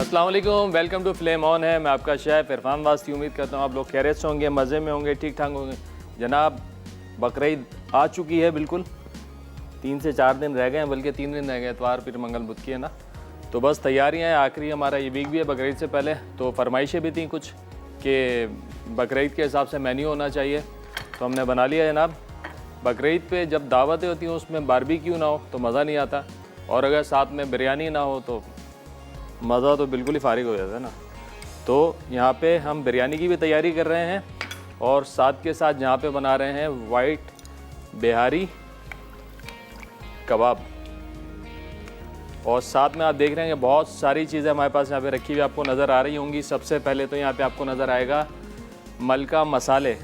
अस्सलाम वालेकुम, welcome to flame on है। मैं आपका शेफ़ इरफान वास्ती। उम्मीद करता हूँ आप लोग खैरियत से होंगे, मज़े में होंगे, ठीक ठाक होंगे। जनाब बकरीद आ चुकी है, बिल्कुल 3 से 4 दिन रह गए हैं, बल्कि 3 दिन रह गए, इतवार फिर मंगल बुध की है ना। तो बस तैयारियाँ हैं, आखिरी हमारा ये वीक भी है बकरीद से पहले। तो फरमाइशें भी थी कुछ कि बकरीद के हिसाब से मेन्यू होना चाहिए, तो हमने बना लिया जनाब। बकरीद पे जब दावतें होती हैं उसमें बारबेक्यू ना हो तो मज़ा नहीं आता, और अगर साथ में बिरयानी ना हो तो मज़ा तो बिल्कुल ही फारिग हो जाता है ना। तो यहाँ पे हम बिरयानी की भी तैयारी कर रहे हैं, और साथ के साथ यहाँ पे बना रहे हैं वाइट बिहारी कबाब। और साथ में आप देख रहे हैं कि बहुत सारी चीज़ें हमारे पास यहाँ पे रखी हुई आपको नज़र आ रही होंगी। सबसे पहले तो यहाँ पे आपको नज़र आएगा मलका मसाले,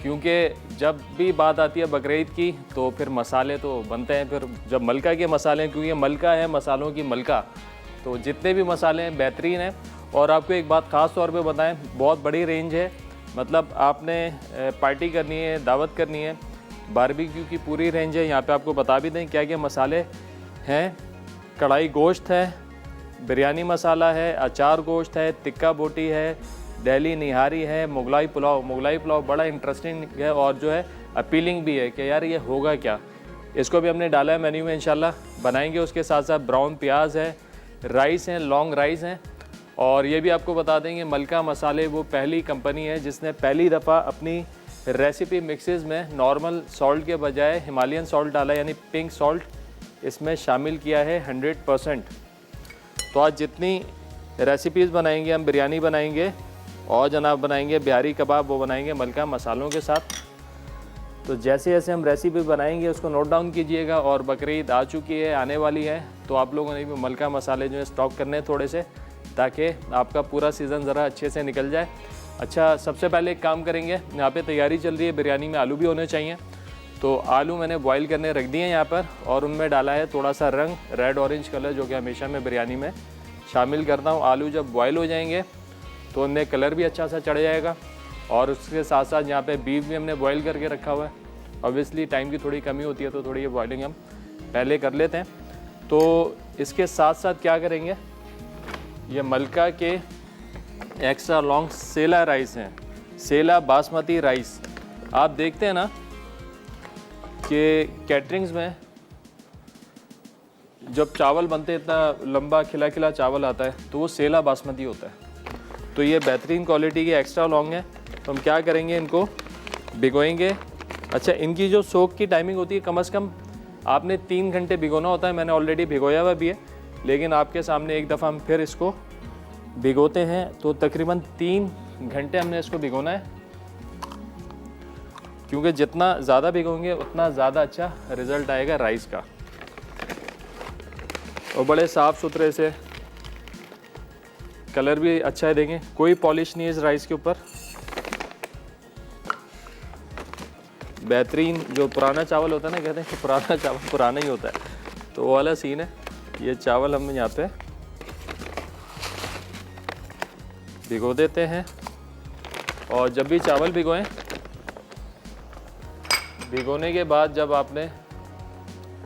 क्योंकि जब भी बात आती है बकरीद की तो फिर मसाले तो बनते हैं। फिर जब मलका के मसाले हैं, क्योंकि मलका है मसालों की मलका, तो जितने भी मसाले हैं बेहतरीन हैं। और आपको एक बात ख़ास तौर पे बताएं, बहुत बड़ी रेंज है, मतलब आपने पार्टी करनी है, दावत करनी है, बारबेक्यू की पूरी रेंज है। यहाँ पे आपको बता भी दें क्या क्या मसाले हैं। कढ़ाई गोश्त है, बिरयानी मसाला है, अचार गोश्त है, टिक्का बोटी है, दिल्ली निहारी है, मुगलाई पुलाव। मुगलाई पुलाव बड़ा इंटरेस्टिंग है और जो है अपीलिंग भी है कि यार ये होगा क्या। इसको भी हमने डाला है मेन्यू में, इंशाल्लाह बनाएंगे। उसके साथ साथ ब्राउन प्याज है, राइस हैं, लॉन्ग राइस हैं। और ये भी आपको बता देंगे मलका मसाले वो पहली कंपनी है जिसने पहली दफ़ा अपनी रेसिपी मिक्सेस में नॉर्मल सॉल्ट के बजाय हिमालयन सॉल्ट डाला, यानी पिंक सॉल्ट इसमें शामिल किया है 100%। तो आज जितनी रेसिपीज़ बनाएंगे, हम बिरयानी बनाएंगे और जनाब बनाएंगे बिहारी कबाब, वो बनाएंगे मलका मसालों के साथ। तो जैसे जैसे हम रेसिपी बनाएंगे उसको नोट डाउन कीजिएगा। और बकरीद आ चुकी है, आने वाली है, तो आप लोगों ने भी मलका मसाले जो है स्टॉक करने हैं थोड़े से, ताकि आपका पूरा सीज़न ज़रा अच्छे से निकल जाए। अच्छा, सबसे पहले एक काम करेंगे, यहाँ पे तैयारी चल रही है, बिरयानी में आलू भी होने चाहिए। तो आलू मैंने बॉईल करने रख दिए हैं यहाँ पर, और उनमें डाला है थोड़ा सा रंग, रेड ऑरेंज कलर, जो कि हमेशा मैं बिरयानी में शामिल करता हूँ। आलू जब बॉयल हो जाएंगे तो उनमें कलर भी अच्छा सा चढ़ जाएगा। और उसके साथ साथ यहाँ पे बीफ भी हमने बॉईल करके रखा हुआ है। ऑब्वियसली टाइम की थोड़ी कमी होती है तो थोड़ी ये बॉइलिंग हम पहले कर लेते हैं। तो इसके साथ साथ क्या करेंगे, ये मलका के एक्स्ट्रा लॉन्ग सेला राइस हैं, सेला बासमती राइस। आप देखते हैं ना कि कैटरिंग्स में जब चावल बनते हैं इतना लंबा खिला खिला चावल आता है, तो वो सेला बासमती होता है। तो ये बेहतरीन क्वालिटी की एक्स्ट्रा लॉन्ग है। तो हम क्या करेंगे, इनको भिगोएंगे। अच्छा, इनकी जो सोक की टाइमिंग होती है, कम से कम आपने 3 घंटे भिगोना होता है। मैंने ऑलरेडी भिगोया हुआ भी है, लेकिन आपके सामने एक दफ़ा हम फिर इसको भिगोते हैं। तो तकरीबन 3 घंटे हमने इसको भिगोना है, क्योंकि जितना ज़्यादा भिगोंगे उतना ज़्यादा अच्छा रिज़ल्ट आएगा राइस का। और बड़े साफ़ सुथरे से, कलर भी अच्छा है, देखें कोई पॉलिश नहीं है इस राइस के ऊपर। बेहतरीन, जो पुराना चावल होता है ना, कहते हैं कि पुराना चावल पुराना ही होता है, तो वो वाला सीन है। ये चावल हम यहाँ पे भिगो देते हैं। और जब भी चावल भिगोएं, भिगोने के बाद जब आपने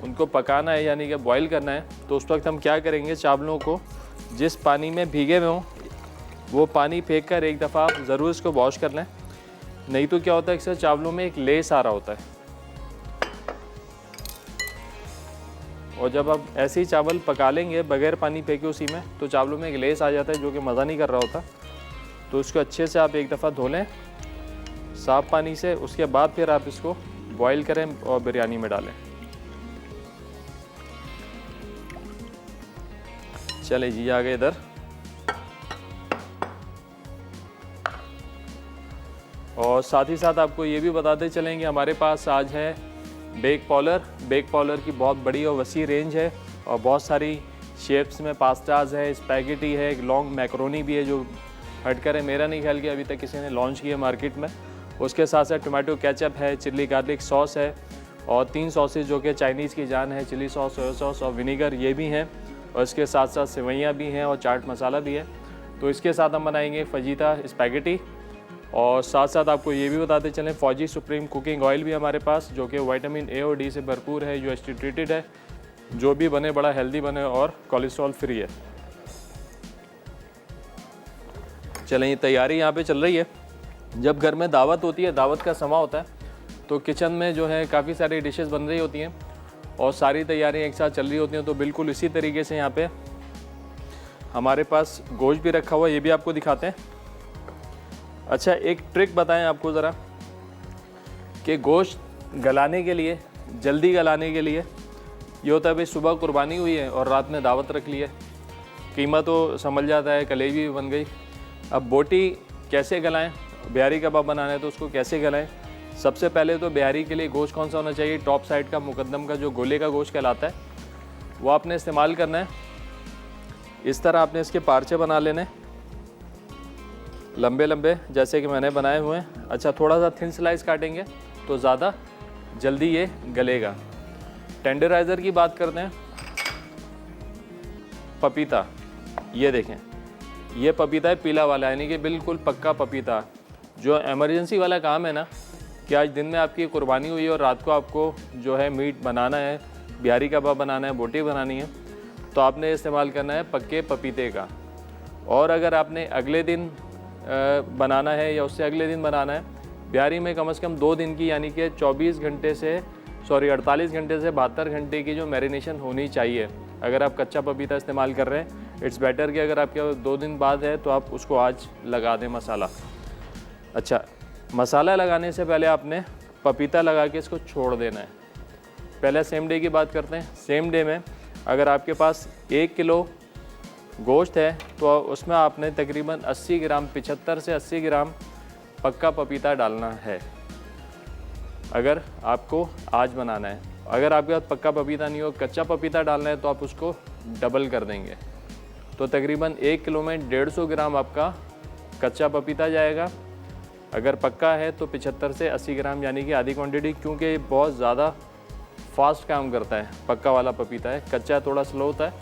उनको पकाना है, यानी कि बॉईल करना है, तो उस वक्त हम क्या करेंगे, चावलों को जिस पानी में भीगे हुए हों वो पानी फेंक कर एक दफ़ा आप ज़रूर इसको वॉश कर लें। नहीं तो क्या होता है, अक्सर चावलों में एक लेस आ रहा होता है, और जब आप ऐसे ही चावल पका लेंगे बगैर पानी फेंके उसी में, तो चावलों में एक लेस आ जाता है जो कि मज़ा नहीं कर रहा होता। तो उसको अच्छे से आप एक दफ़ा धो लें साफ़ पानी से। उसके बाद फिर आप इसको बॉईल करें और बिरयानी में डालें। चले जी, आ गए इधर। और साथ ही साथ आपको ये भी बताते चलेंगे, हमारे पास आज है बेक पॉलर। बेक पॉलर की बहुत बड़ी और वसी रेंज है, और बहुत सारी शेप्स में पास्ताज है, स्पैगेटी है, एक लॉन्ग मैक्रोनी भी है जो हटकर है। मेरा नहीं ख्याल कि अभी तक किसी ने लॉन्च किया मार्केट में। उसके साथ साथ टोमेटो केचप है, चिल्ली गार्लिक सॉस है, और 3 सॉसेज जो कि चाइनीज़ की जान है, चिली सॉस, सोया सॉस और विनीगर, ये भी हैं। और इसके साथ साथ सेवइयाँ भी हैं और चाट मसाला भी है। तो इसके साथ हम बनाएंगे फजीता स्पैगेटी। और साथ साथ आपको ये भी बताते चलें, फौजी सुप्रीम कुकिंग ऑयल भी हमारे पास, जो कि विटामिन ए और डी से भरपूर है, यूएसटी ट्रीटेड है, जो भी बने बड़ा हेल्दी बने और कोलेस्ट्रॉल फ्री है। चलें, ये तैयारी यहाँ पे चल रही है। जब घर में दावत होती है, दावत का समा होता है, तो किचन में जो है काफ़ी सारी डिशेस बन रही होती हैं और सारी तैयारियाँ एक साथ चल रही होती हैं। तो बिल्कुल इसी तरीके से यहाँ पे हमारे पास गोश्त भी रखा हुआ है, ये भी आपको दिखाते हैं। अच्छा, एक ट्रिक बताएं आपको ज़रा कि गोश्त गलाने के लिए, जल्दी गलाने के लिए ये होता है भाई सुबह कुर्बानी हुई है और रात में दावत रख ली है, कीमा तो संभल जाता है, कलेजी भी बन गई। अब बोटी कैसे गलाएं, बिहारी कबाब बनाना है तो उसको कैसे गलाएं। सबसे पहले तो बिहारी के लिए गोश्त कौन सा होना चाहिए, टॉप साइड का मुकद्दम का जो गोले का गोश्त कहलाता है वो आपने इस्तेमाल करना है। इस तरह आपने इसके पार्चे बना लेने लंबे लंबे, जैसे कि मैंने बनाए हुए हैं। अच्छा, थोड़ा सा थिन स्लाइस काटेंगे तो ज़्यादा जल्दी ये गलेगा। टेंडराइज़र की बात करते हैं, पपीता, ये देखें, ये पपीता है पीला वाला, यानी कि बिल्कुल पक्का पपीता। जो इमरजेंसी वाला काम है ना कि आज दिन में आपकी कुर्बानी हुई है और रात को आपको जो है मीट बनाना है, बिहारी कबाब बनाना है, बोटी बनानी है, तो आपने इस्तेमाल करना है पक्के पपीते का। और अगर आपने अगले दिन बनाना है या उससे अगले दिन बनाना है, बिहारी में कम से कम 2 दिन की, यानी कि 48 घंटे से 48 घंटे से 72 घंटे की जो मैरिनेशन होनी चाहिए। अगर आप कच्चा पपीता इस्तेमाल कर रहे हैं, इट्स बेटर कि अगर आपके 2 दिन बाद है तो आप उसको आज लगा दें मसाला। अच्छा, मसाला लगाने से पहले आपने पपीता लगा के इसको छोड़ देना है। पहले सेम डे की बात करते हैं। सेम डे में अगर आपके पास 1 किलो गोश्त है तो उसमें आपने तकरीबन 80 ग्राम, 75 से 80 ग्राम पक्का पपीता डालना है अगर आपको आज बनाना है। अगर आपके पास पक्का पपीता नहीं हो, कच्चा पपीता डालना है, तो आप उसको डबल कर देंगे। तो तकरीबन 1 किलो में 150 ग्राम आपका कच्चा पपीता जाएगा। अगर पक्का है तो 75 से 80 ग्राम, यानी कि आधी क्वांटिटी, क्योंकि ये बहुत ज़्यादा फास्ट काम करता है। पक्का वाला पपीता है, कच्चा थोड़ा स्लो होता है,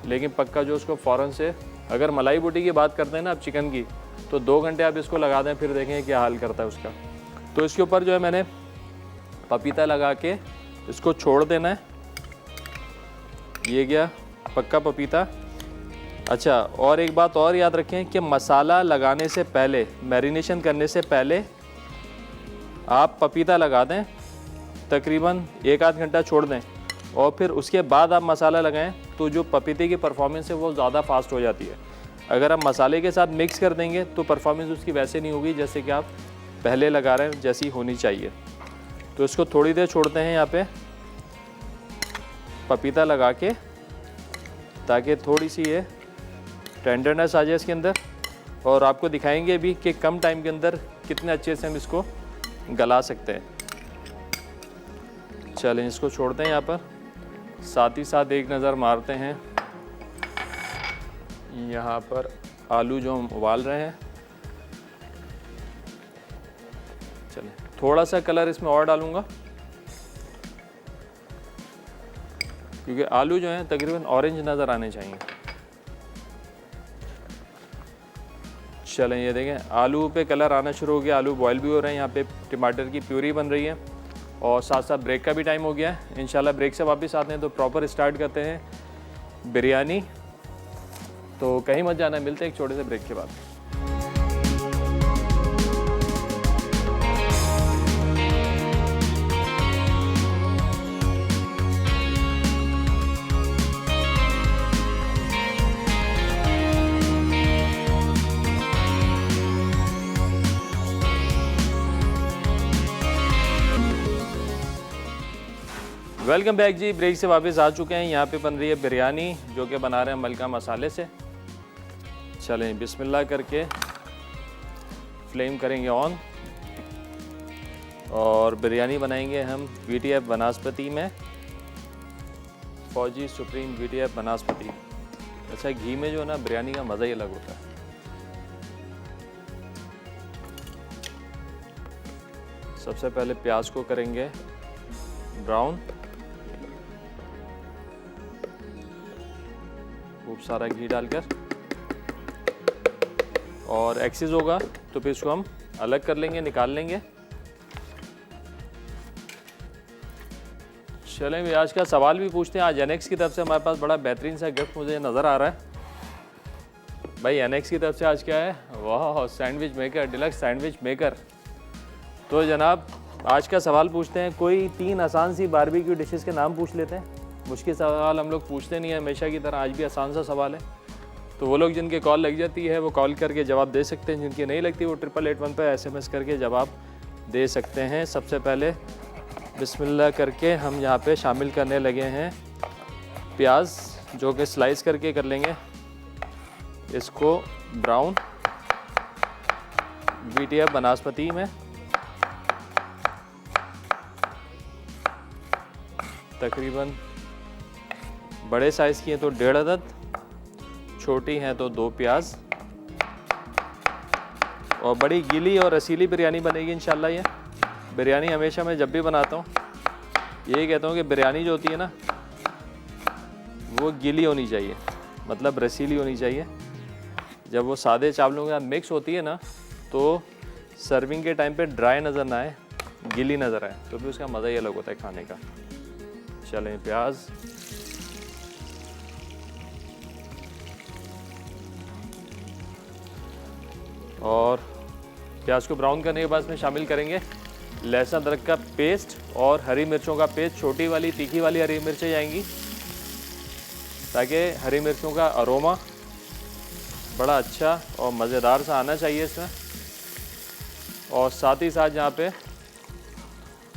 लेकिन पक्का जो उसको फ़ौरन से, अगर मलाई बोटी की बात करते हैं ना आप चिकन की, तो 2 घंटे आप इसको लगा दें, फिर देखें क्या हाल करता है उसका। तो इसके ऊपर जो है मैंने पपीता लगा के इसको छोड़ देना है। ये गया पक्का पपीता। अच्छा, और एक बात और याद रखें कि मसाला लगाने से पहले, मैरिनेशन करने से पहले आप पपीता लगा दें, तकरीबन 1 आध घंटा छोड़ दें और फिर उसके बाद आप मसाला लगाएं, तो जो पपीते की परफॉर्मेंस है वो ज़्यादा फास्ट हो जाती है। अगर आप मसाले के साथ मिक्स कर देंगे तो परफॉर्मेंस उसकी वैसे नहीं होगी जैसे कि आप पहले लगा रहे हैं, जैसी होनी चाहिए। तो इसको थोड़ी देर छोड़ते हैं यहाँ पे पपीता लगा के, ताकि थोड़ी सी ये टेंडरनेस आ जाए इसके अंदर। और आपको दिखाएंगे भी कि कम टाइम के अंदर कितने अच्छे से हम इसको गला सकते हैं। चलें, इसको छोड़ते हैं यहाँ पर। साथ ही साथ एक नज़र मारते हैं यहाँ पर आलू जो हम उबाल रहे हैं। चलें, थोड़ा सा कलर इसमें और डालूंगा, क्योंकि आलू जो हैं तकरीबन ऑरेंज नज़र आने चाहिए। चलें, ये देखें आलू पे कलर आना शुरू हो गया, आलू बॉयल भी हो रहे हैं। यहाँ पे टमाटर की प्यूरी बन रही है और साथ साथ ब्रेक का भी टाइम हो गया है। इंशाल्लाह ब्रेक से वापस आते हैं तो प्रॉपर स्टार्ट करते हैं बिरयानी। तो कहीं मत जाना, मिलते हैं एक छोटे से ब्रेक के बाद। वेलकम बैक जी, ब्रेक से वापस आ चुके हैं। यहाँ पे बन रही है बिरयानी, जो कि बना रहे हैं मलका मसाले से। चलें, बिस्मिल्लाह करके फ्लेम करेंगे ऑन और बिरयानी बनाएंगे हम VTF वनस्पति में, फौजी सुप्रीम VTF वनस्पति। अच्छा, घी में जो है ना बिरयानी का मज़ा ही अलग होता है। सबसे पहले प्याज को करेंगे ब्राउन, खूब सारा घी डालकर, और एक्सेस होगा तो फिर इसको हम अलग कर लेंगे, निकाल लेंगे। चलें भी आज का सवाल भी पूछते हैं। आज एनेक्स की तरफ से हमारे पास बड़ा बेहतरीन सा गिफ्ट मुझे नज़र आ रहा है। भाई एनएक्स की तरफ से आज क्या है, वाह sandwich maker, deluxe sandwich maker. तो जनाब आज का सवाल पूछते हैं, कोई 3 आसान सी बारबेक्यू डिशेस के नाम पूछ लेते हैं। मुश्किल सवाल हम लोग पूछते नहीं है हमेशा की तरह, आज भी आसान सा सवाल है। तो वो लोग जिनके कॉल लग जाती है वो कॉल करके जवाब दे सकते हैं, जिनकी नहीं लगती वो 8881 पर SMS करके जवाब दे सकते हैं। सबसे पहले बिस्मिल्लाह करके हम यहाँ पे शामिल करने लगे हैं प्याज, जो कि स्लाइस करके कर लेंगे। इसको ब्राउन VTF बनास्पति में तकरीबन बड़े साइज़ की है तो 1.5 अदद, छोटी हैं तो 2 प्याज। और बड़ी गीली और रसीली बिरयानी बनेगी इंशाल्लाह। ये बिरयानी हमेशा मैं जब भी बनाता हूँ यही कहता हूँ कि बिरयानी जो होती है ना वो गीली होनी चाहिए, मतलब रसीली होनी चाहिए। जब वो सादे चावलों के साथ मिक्स होती है ना तो सर्विंग के टाइम पे ड्राई नज़र ना आए, गीली नज़र आए, तो भी उसका मज़ा ही अलग होता है खाने का। चलें प्याज, और प्याज को ब्राउन करने के बाद इसमें शामिल करेंगे लहसुन अदरक का पेस्ट और हरी मिर्चों का पेस्ट। छोटी वाली तीखी वाली हरी मिर्चें जाएंगी ताकि हरी मिर्चों का अरोमा बड़ा अच्छा और मज़ेदार सा आना चाहिए इसमें। और साथ ही साथ यहाँ पे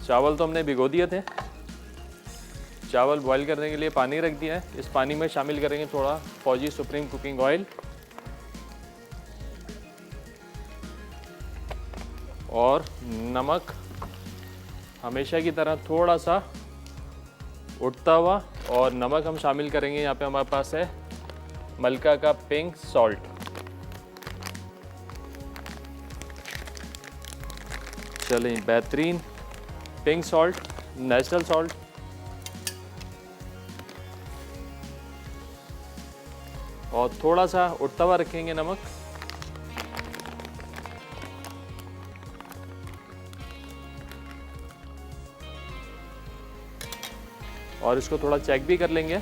चावल तो हमने भिगो दिए थे, चावल बॉईल करने के लिए पानी रख दिया है। इस पानी में शामिल करेंगे थोड़ा फौजी सुप्रीम कुकिंग ऑयल और नमक, हमेशा की तरह थोड़ा सा उठता हुआ। और नमक हम शामिल करेंगे, यहाँ पे हमारे पास है मलका का पिंक सॉल्ट। चलें, बेहतरीन पिंक सॉल्ट, नेचुरल सॉल्ट। और थोड़ा सा उठता हुआ रखेंगे नमक। और इसको थोड़ा चेक भी कर लेंगे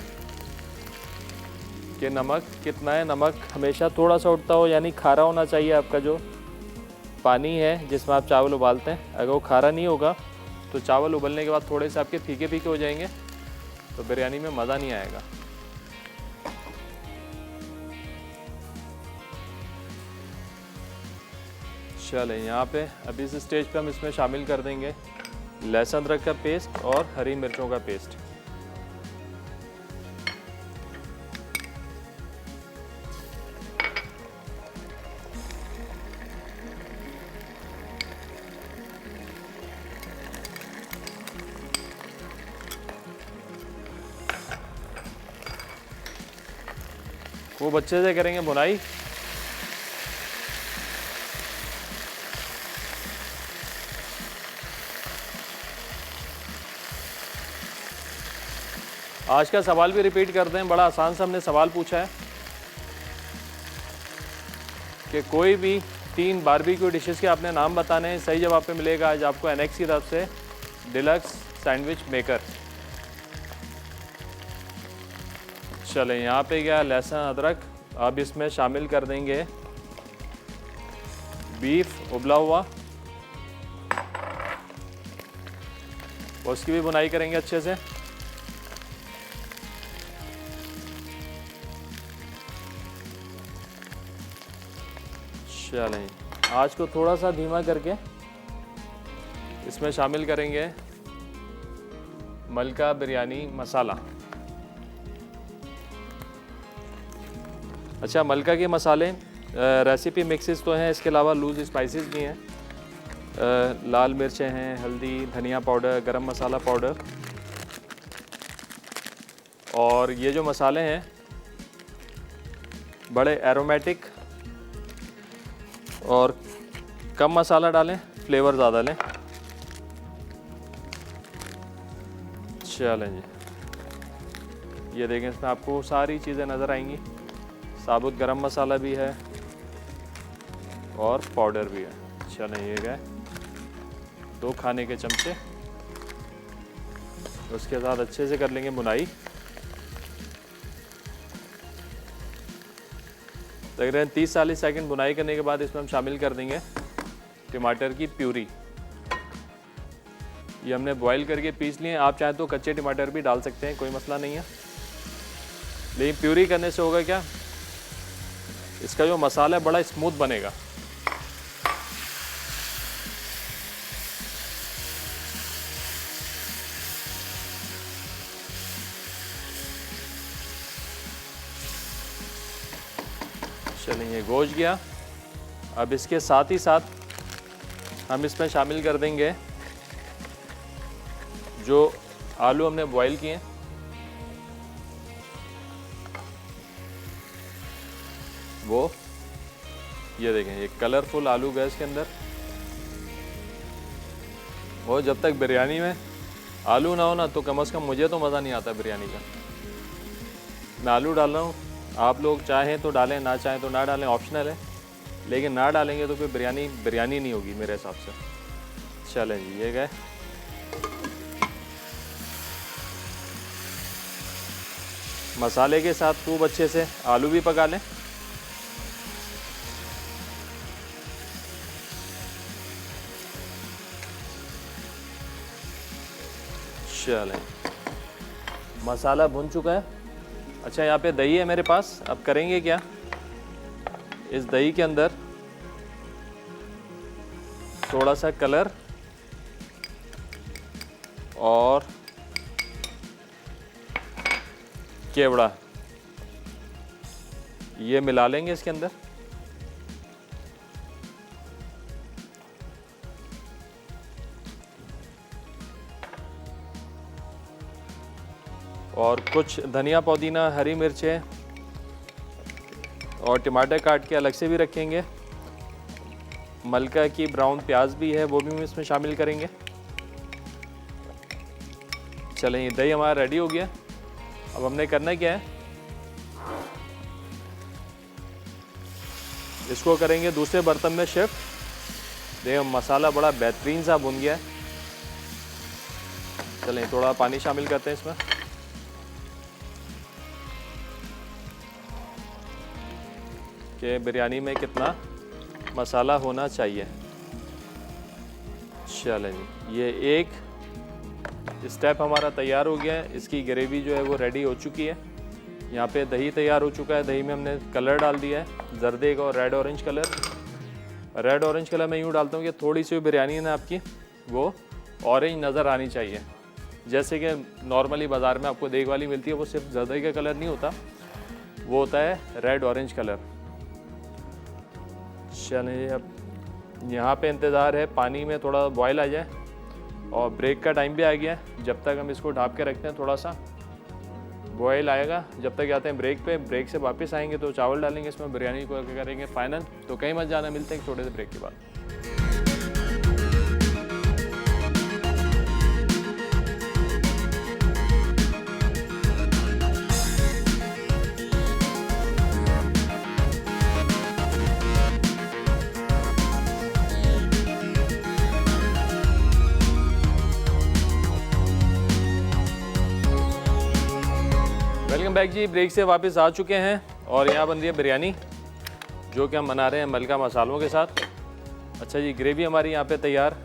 कि नमक कितना है। नमक हमेशा थोड़ा सा उठता हो, यानी खारा होना चाहिए आपका जो पानी है जिसमें आप चावल उबालते हैं। अगर वो खारा नहीं होगा तो चावल उबलने के बाद थोड़े से आपके फीके फीके हो जाएंगे, तो बिरयानी में मज़ा नहीं आएगा। चलें, यहाँ पे अभी इस स्टेज पे हम इसमें शामिल कर देंगे लहसुन अदरक का पेस्ट और हरी मिर्चों का पेस्ट। खूब अच्छे से करेंगे भुनाई। आज का सवाल भी रिपीट करते हैं, बड़ा आसान सा हमने सवाल पूछा है कि कोई भी 3 बारबेक्यू डिशेस के आपने नाम बताने हैं। सही जवाब पे मिलेगा आज आपको एनएक्स की तरफ से डिलक्स सैंडविच मेकर। चलें, यहाँ पे क्या लहसुन अदरक, अब इसमें शामिल कर देंगे बीफ उबला हुआ, उसकी भी बुनाई करेंगे अच्छे से। चलें, आज को थोड़ा सा धीमा करके इसमें शामिल करेंगे मलका बिरयानी मसाला। अच्छा, मलका के मसाले रेसिपी मिक्सेस तो हैं, इसके अलावा लूज स्पाइसेस भी हैं। लाल मिर्चें हैं, हल्दी, धनिया पाउडर, गरम मसाला पाउडर। और ये जो मसाले हैं बड़े एरोमेटिक और कम मसाला डालें, फ्लेवर ज़्यादा लें। चलें जी, ये देखें इसमें आपको सारी चीज़ें नज़र आएंगी। साबुत गरम मसाला भी है और पाउडर भी है। चलें, ये गए 2 खाने के चमचे। उसके साथ अच्छे से कर लेंगे बुनाई। तकरीबन 30-40 सेकंड भुनाई करने के बाद इसमें हम शामिल कर देंगे टमाटर की प्यूरी। ये हमने बॉईल करके पीस लिए। आप चाहें तो कच्चे टमाटर भी डाल सकते हैं, कोई मसला नहीं है। लेकिन प्यूरी करने से होगा क्या, इसका जो मसाला है बड़ा स्मूथ बनेगा। चलिए ये गोश्त गया। अब इसके साथ ही साथ हम इसमें शामिल कर देंगे जो आलू हमने बॉईल किए हैं। वो ये देखें, ये कलरफुल आलू गैस के अंदर। वो जब तक बिरयानी में आलू ना हो ना, तो कम से कम मुझे तो मज़ा नहीं आता बिरयानी का। मैं आलू डाल रहा हूँ, आप लोग चाहें तो डालें, ना चाहें तो ना डालें, ऑप्शनल है। लेकिन ना डालेंगे तो फिर बिरयानी नहीं होगी मेरे हिसाब से। चलें जी, ये गए। मसाले के साथ खूब अच्छे से आलू भी पका लें। चलें, मसाला भुन चुका है। अच्छा, यहाँ पे दही है मेरे पास। अब करेंगे क्या, इस दही के अंदर थोड़ा सा कलर और केवड़ा ये मिला लेंगे इसके अंदर। और कुछ धनिया, पुदीना, हरी मिर्चें और टमाटर काट के अलग से भी रखेंगे। मलका की ब्राउन प्याज भी है, वो भी हम इसमें शामिल करेंगे। चलें, ये दही हमारा रेडी हो गया। अब हमने करना क्या है, इसको करेंगे दूसरे बर्तन में शिफ्ट। देखो मसाला बड़ा बेहतरीन सा भुन गया है। चलें, थोड़ा पानी शामिल करते हैं इसमें। कि बिरयानी में कितना मसाला होना चाहिए। चलें जी, ये एक स्टेप हमारा तैयार हो गया है। इसकी ग्रेवी जो है वो रेडी हो चुकी है। यहाँ पे दही तैयार हो चुका है। दही में हमने कलर डाल दिया है, जर्दे का और red orange colour. Red orange colour मैं यूँ डालता हूँ कि थोड़ी सी बिरयानी है ना आपकी, वो ऑरेंज नज़र आनी चाहिए। जैसे कि नॉर्मली बाज़ार में आपको देग वाली मिलती है, वो सिर्फ जर्दे का कलर नहीं होता, वो होता है रेड ऑरेंज कलर। चलिए, अब यहाँ पे इंतज़ार है पानी में थोड़ा बॉयल आ जाए और ब्रेक का टाइम भी आ गया है। जब तक हम इसको ढाँप के रखते हैं, थोड़ा सा बॉयल आएगा। जब तक जाते हैं ब्रेक पे, ब्रेक से वापस आएंगे तो चावल डालेंगे इसमें, बिरयानी को करेंगे फाइनल। तो कहीं मत जाना, मिलते हैं छोटे से ब्रेक के बाद। वेलकम बैक जी, ब्रेक से वापस आ चुके हैं और यहाँ बन रही है बिरयानी, जो कि हम बना रहे हैं मलका मसालों के साथ। अच्छा जी, ग्रेवी हमारी यहाँ पे तैयार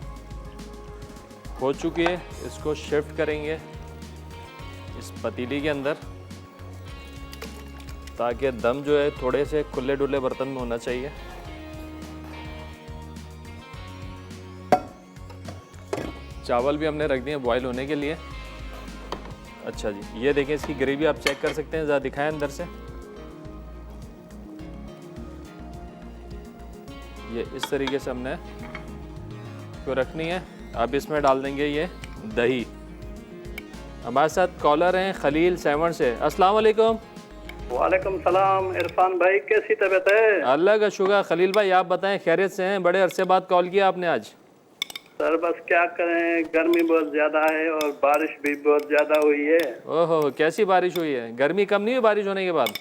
हो चुकी है। इसको शिफ्ट करेंगे इस पतीली के अंदर, ताकि दम जो है थोड़े से खुले डुले बर्तन में होना चाहिए। चावल भी हमने रख दिए बॉयल होने के लिए। अच्छा जी, ये देखें, इसकी ग्रेवी आप चेक कर सकते हैं, ज़रा दिखाएं अंदर से। ये इस तरीके से हमने इसको रखनी है। अब इसमें डाल देंगे ये दही। हमारे साथ कॉलर हैं खलील 7 से। अस्सलाम वालेकुम। वालेकुम सलाम। इरफान भाई, कैसी तबीयत है? अल्लाह का शुक्र। खलील भाई आप बताएं, खैरियत से हैं? बड़े अरसे बाद कॉल किया आपने आज। सर बस क्या करें, गर्मी बहुत ज्यादा है और बारिश भी बहुत ज्यादा हुई है। ओहो, कैसी बारिश हुई है? गर्मी कम नहीं हुई बारिश होने के बाद?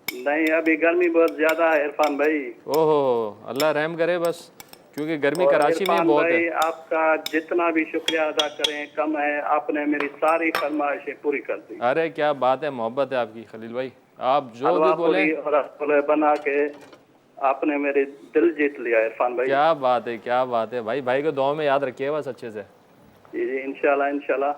नहीं, अभी गर्मी बहुत ज्यादा है इरफान भाई। ओहो, अल्लाह रहम करे बस, क्योंकि गर्मी और कराची में इरफान बहुत भाई, है। आपका जितना भी शुक्रिया अदा करें कम है। आपने मेरी सारी फरमाइशें पूरी कर दी। अरे क्या बात है, मोहब्बत है आपकी खलील भाई। आप जो हलवा भी बोले। पूरी और रसगुल्ले बना के आपने मेरे दिल जीत लिया इरफान भाई। क्या बात है, क्या बात है भाई। भाई को दुआ में याद रखिए बस अच्छे से। जी जी, इंशाल्लाह इंशाल्लाह।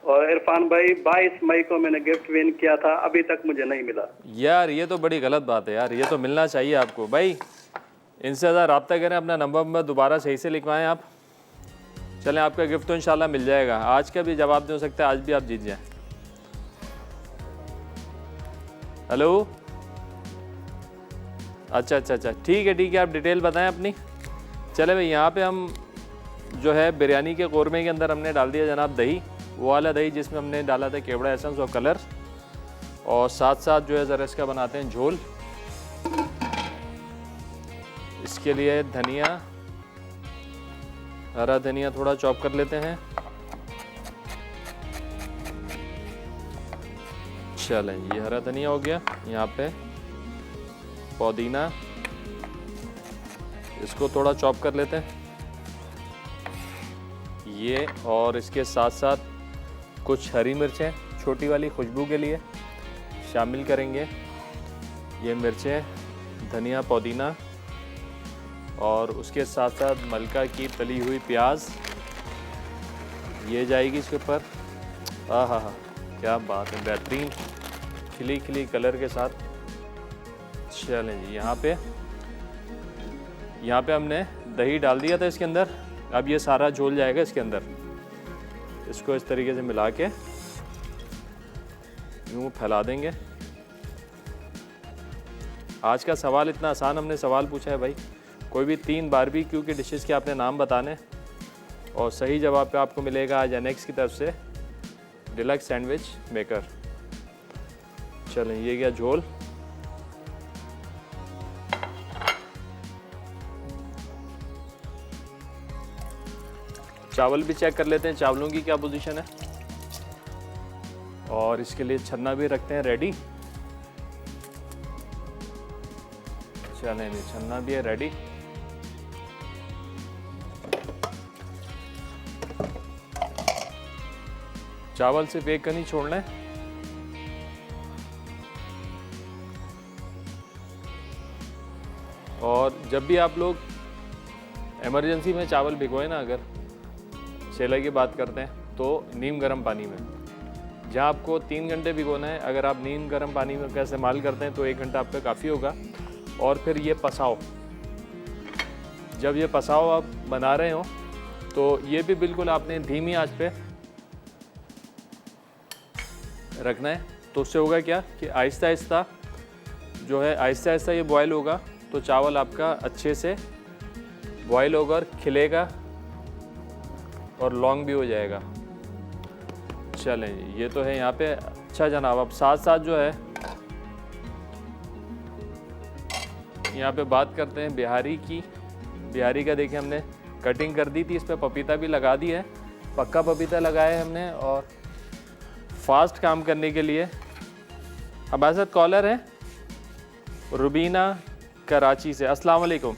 और इरफान भाई 22 मई को मैंने गिफ्ट विन किया था, अभी तक मुझे नहीं मिला। यार ये तो बड़ी गलत बात है यार, ये तो मिलना चाहिए आपको भाई। इनसे ज़्यादा रब्ता करें, अपना नंबर दोबारा सही से लिखवाएं आप। चलें, आपका गिफ्ट तो इंशाल्लाह मिल जाएगा। आज का भी जवाब दे सकते हैं, आज भी आप जीत जाएं। हेलो, अच्छा अच्छा अच्छा, ठीक है, आप डिटेल बताएं अपनी। चले भाई, यहाँ पे हम जो है बिरयानी के कौरमे के अंदर हमने डाल दिया जनाब दही, वो वाला दही जिसमें हमने डाला था केवड़ा एसेंस और कलर, और साथ साथ जो है ज़रा इसका बनाते हैं झोल। इसके लिए धनिया, हरा धनिया थोड़ा चॉप कर लेते हैं। चलें, ये हरा धनिया हो गया। यहाँ पे पुदीना, इसको थोड़ा चॉप कर लेते हैं ये, और इसके साथ साथ कुछ हरी मिर्चें छोटी वाली खुशबू के लिए शामिल करेंगे। ये मिर्चें, धनिया, पुदीना, और उसके साथ साथ मलका की तली हुई प्याज ये जाएगी इसके ऊपर। आहा हा, क्या बात है, बेहतरीन खिली खिली कलर के साथ। चलें जी, यहाँ पे हमने दही डाल दिया था इसके अंदर। अब ये सारा झोल जाएगा इसके अंदर। इसको इस तरीके से मिला के यूँ फैला देंगे। आज का सवाल इतना आसान हमने सवाल पूछा है भाई। कोई भी 3 बारबेक्यू की डिशेस के आपने नाम बताने, और सही जवाब पे आपको मिलेगा आज एनेक्स की तरफ से डिलक्स सैंडविच मेकर। चलें, ये गया झोल। चावल भी चेक कर लेते हैं, चावलों की क्या पोजीशन है, और इसके लिए छन्ना भी रखते हैं रेडी। चलें जी, छन्ना भी है रेडी। चावल सिर्फ एक का नहीं छोड़ना है। और जब भी आप लोग इमरजेंसी में चावल भिगोए ना, अगर सेला की बात करते हैं, तो नीम गर्म पानी में, जहाँ आपको 3 घंटे भिगोना है, अगर आप नीम गर्म पानी में का इस्तेमाल करते हैं तो 1 घंटा आपका काफ़ी होगा। और फिर ये पसाओ, जब ये पसाओ आप बना रहे हो तो ये भी बिल्कुल आपने धीमी आंच पे रखना है। तो उससे होगा क्या कि आहिस्ता आहिस्ता जो है, आहिस्ता आहिस्ता ये बॉयल होगा, तो चावल आपका अच्छे से बॉयल होगा और खिलेगा और लॉन्ग भी हो जाएगा। चलें, ये तो है यहाँ पे। अच्छा जनाब, अब साथ साथ जो है यहाँ पे बात करते हैं बिहारी की। बिहारी का देखिए हमने कटिंग कर दी थी, इस पर पपीता भी लगा दी है, पक्का पपीता लगाया है हमने। और फास्ट काम करने के लिए हमारे साथ कॉलर है रुबीना कराची से। अस्सलाम वालेकुम।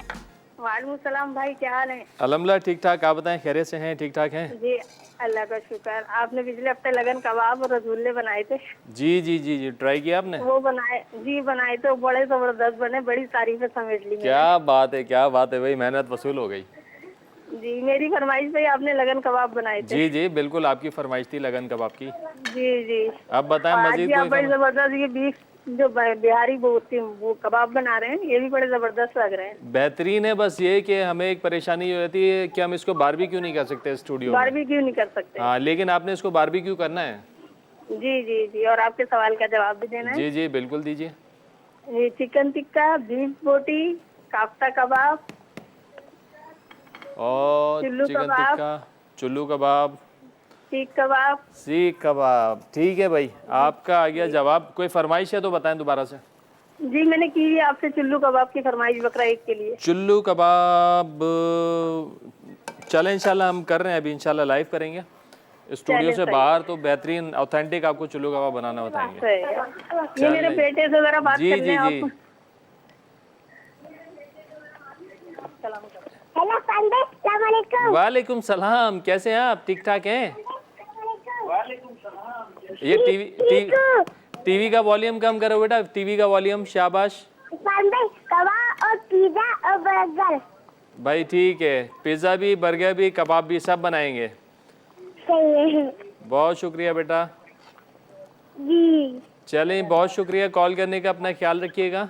वालेकुम सलाम भाई, क्या हाल है? अल्हम्दुलिल्लाह ठीक ठाक, आप बताएं खैरियत से हैं? ठीक ठाक हैं जी, अल्लाह का शुक्र। आपने पिछले हफ्ते लगन कबाब और रसगुल्ले बनाए थे। जी जी जी जी, ट्राई किया आपने? वो बनाए तो बड़े जबरदस्त बने, बड़ी तारीफें समेट ली। क्या बात है, क्या बात है भाई, मेहनत वसूल हो गई। जी, मेरी फरमाइश पे आपने लगन कबाब बनाए थे। जी जी बिल्कुल, आपकी फरमाइश थी लगन कबाब की। जी जी। अब बताएं आज मजीद भी आप कोई बड़ी जबरदस्त ये बीफ जो बिहारी वो कबाब बना रहे हैं, ये भी बड़े जबरदस्त लग रहे हैं। बेहतरीन है। बस ये कि हमें एक परेशानी ये रहती है कि हम इसको बारबेक्यू नहीं कर सकते स्टूडियो में। बारबेक्यू नहीं कर सकते। हाँ, लेकिन आपने इसको बारबेक्यू करना है। जी जी जी, और आपके सवाल का जवाब भी देना है। जी जी बिल्कुल दीजिए। ये चिकन टिक्का, बीफ बोटी, काफ्ता कबाब और चुल्लू चिकन कबाब। टिक्का, चुल्लू कबाब, सीख कबाब। ठीक है भाई, आपका आ गया जवाब। कोई फरमाइश है तो बताएं दोबारा से। जी, मैंने की है आपसे चुल्लू कबाब की फरमाइश बकरा ईद के लिए। चुल्लू कबाब, चलें इंशाल्लाह हम कर रहे हैं, अभी इंशाल्लाह लाइव करेंगे स्टूडियो से बाहर, तो बेहतरीन ऑथेंटिक आपको चुल्लू कबाब बनाना बताएंगे। ये मेरे बेटे से जरा बात जी कर जी लें जी। आप। हेलो पंडित, अस्सलाम वालेकुम। वालेकुम सलाम, कैसे हैं आप? ठीक ठाक हैं? ये टीवी का वॉल्यूम कम करो बेटा, टीवी का वॉल्यूम। शाबाश। पंडित, कबाब और पिज्जा और बर्गर। भाई ठीक है, पिज़्ज़ा भी, बर्गर भी, कबाब भी सब बनाएंगे। सही है बहुत शुक्रिया बेटा। जी। चलें, बहुत शुक्रिया कॉल करने का, अपना ख्याल रखिएगा।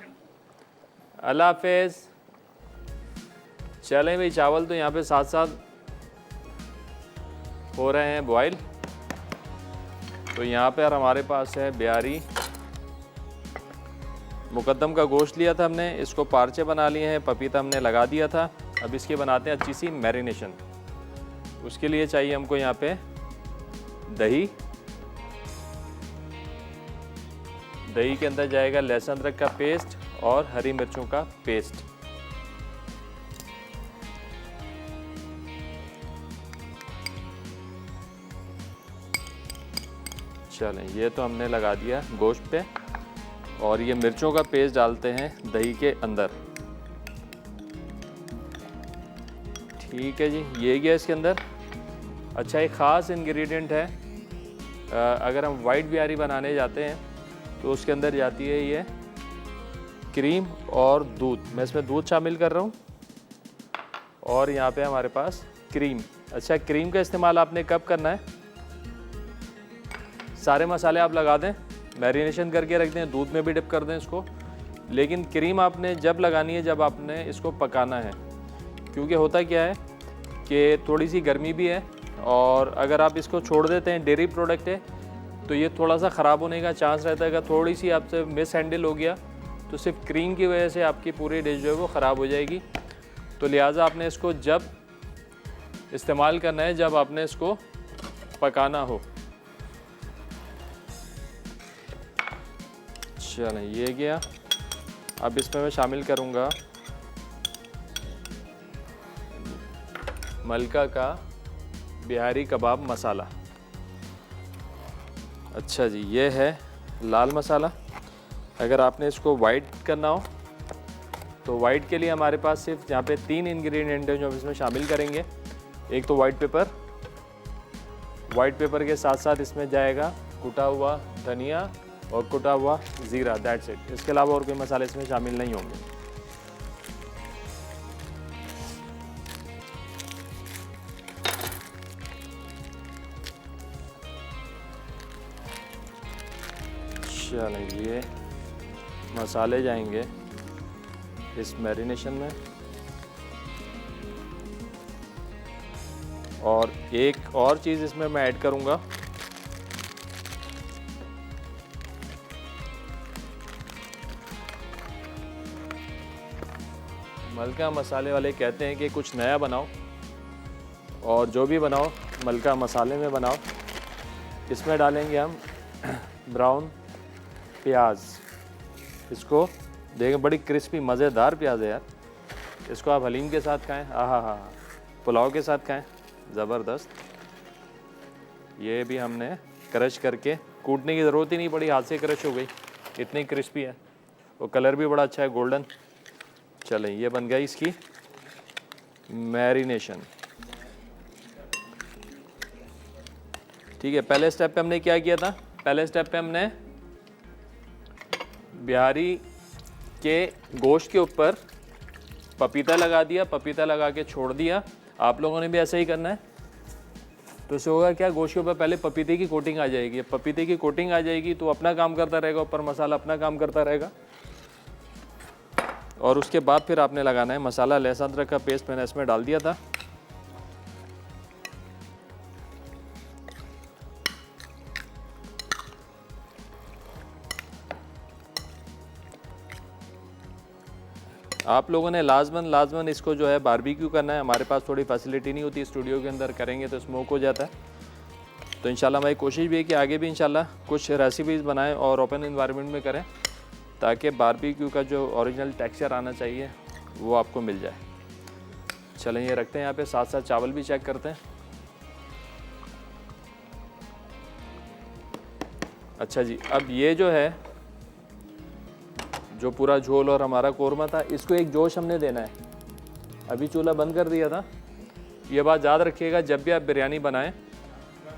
अल्लाह हाफिज़। चलें भाई, चावल तो यहाँ पे साथ साथ हो रहे हैं बॉयल। तो यहाँ पर हमारे पास है बिहारी मुकद्दम का गोश्त लिया था हमने, इसको पारचे बना लिए हैं, पपीता हमने लगा दिया था। अब इसकी बनाते हैं अच्छी सी मैरिनेशन। उसके लिए चाहिए हमको यहाँ पे दही। दही के अंदर जाएगा लहसुन अदरक का पेस्ट और हरी मिर्चों का पेस्ट। चलें, ये तो हमने लगा दिया गोश्त पे। और ये मिर्चों का पेस्ट डालते हैं दही के अंदर। ठीक है जी, ये गया इसके अंदर। अच्छा, एक ख़ास इंग्रेडिएंट है, अगर हम वाइट बिहारी बनाने जाते हैं तो उसके अंदर जाती है ये क्रीम और दूध। मैं इसमें दूध शामिल कर रहा हूँ और यहाँ पे हमारे पास क्रीम। अच्छा, क्रीम का इस्तेमाल आपने कब करना है? सारे मसाले आप लगा दें, मैरिनेशन करके रख दें, दूध में भी डिप कर दें इसको, लेकिन क्रीम आपने जब लगानी है जब आपने इसको पकाना है। क्योंकि होता क्या है कि थोड़ी सी गर्मी भी है और अगर आप इसको छोड़ देते हैं, डेयरी प्रोडक्ट है तो ये थोड़ा सा ख़राब होने का चांस रहता है। अगर थोड़ी सी आपसे मिस हैंडल हो गया तो सिर्फ क्रीम की वजह से आपकी पूरी डिश जो है वो ख़राब हो जाएगी। तो लिहाजा आपने इसको जब इस्तेमाल करना है जब आपने इसको पकाना हो। चलें, ये गया। अब इसमें मैं शामिल करूँगा मलका का बिहारी कबाब मसाला। अच्छा जी, ये है लाल मसाला। अगर आपने इसको वाइट करना हो तो वाइट के लिए हमारे पास सिर्फ यहाँ पे 3 इंग्रेडिएंट हैं जो हम इसमें शामिल करेंगे। एक तो वाइट पेपर, वाइट पेपर के साथ साथ इसमें जाएगा कुटा हुआ धनिया और कुटा हुआ ज़ीरा, दैट्स इट। इसके अलावा और कोई मसाले इसमें शामिल नहीं होंगे। चलें, ये मसाले जाएंगे इस मैरिनेशन में। और एक और चीज़ इसमें मैं ऐड करूँगा, मलका मसाले वाले कहते हैं कि कुछ नया बनाओ और जो भी बनाओ मलका मसाले में बनाओ। इसमें डालेंगे हम ब्राउन प्याज। इसको देखें, बड़ी क्रिस्पी मज़ेदार प्याज है यार। इसको आप हलीम के साथ खाएं, आहा हा, पुलाव के साथ खाएं, ज़बरदस्त। ये भी हमने क्रश करके, कूटने की ज़रूरत ही नहीं पड़ी, हाथ से क्रश हो गई, इतनी क्रिस्पी है। वो कलर भी बड़ा अच्छा है, गोल्डन। चलें, ये बन गई इसकी मैरिनेशन। ठीक है, पहले स्टेप पे हमने क्या किया था? पहले स्टेप पे हमने बिहारी के गोश्त के ऊपर पपीता लगा दिया, पपीता लगा के छोड़ दिया। आप लोगों ने भी ऐसा ही करना है। तो इससे होगा क्या, गोश्त के ऊपर पहले पपीते की कोटिंग आ जाएगी। पपीते की कोटिंग आ जाएगी तो अपना काम करता रहेगा, ऊपर मसाला अपना काम करता रहेगा। और उसके बाद फिर आपने लगाना है मसाला। लहसुन अदरक का पेस्ट मैंने इसमें डाल दिया था। आप लोगों ने लाजमन इसको जो है बारबेक्यू करना है। हमारे पास थोड़ी फैसिलिटी नहीं होती स्टूडियो के अंदर, करेंगे तो स्मोक हो जाता है। तो इंशाल्लाह हमारी कोशिश भी है कि आगे भी इंशाल्लाह कुछ रेसिपीज़ बनाएं और ओपन एनवायरनमेंट में करें, ताकि बारबेक्यू का जो ओरिजिनल टेक्सचर आना चाहिए वो आपको मिल जाए। चलें, ये रखते हैं यहाँ पे, साथ साथ चावल भी चेक करते हैं। अच्छा जी, अब ये जो है, जो पूरा झोल और हमारा कोरमा था, इसको एक जोश हमने देना है। अभी चूल्हा बंद कर दिया था। ये बात याद रखिएगा, जब भी आप बिरयानी बनाएं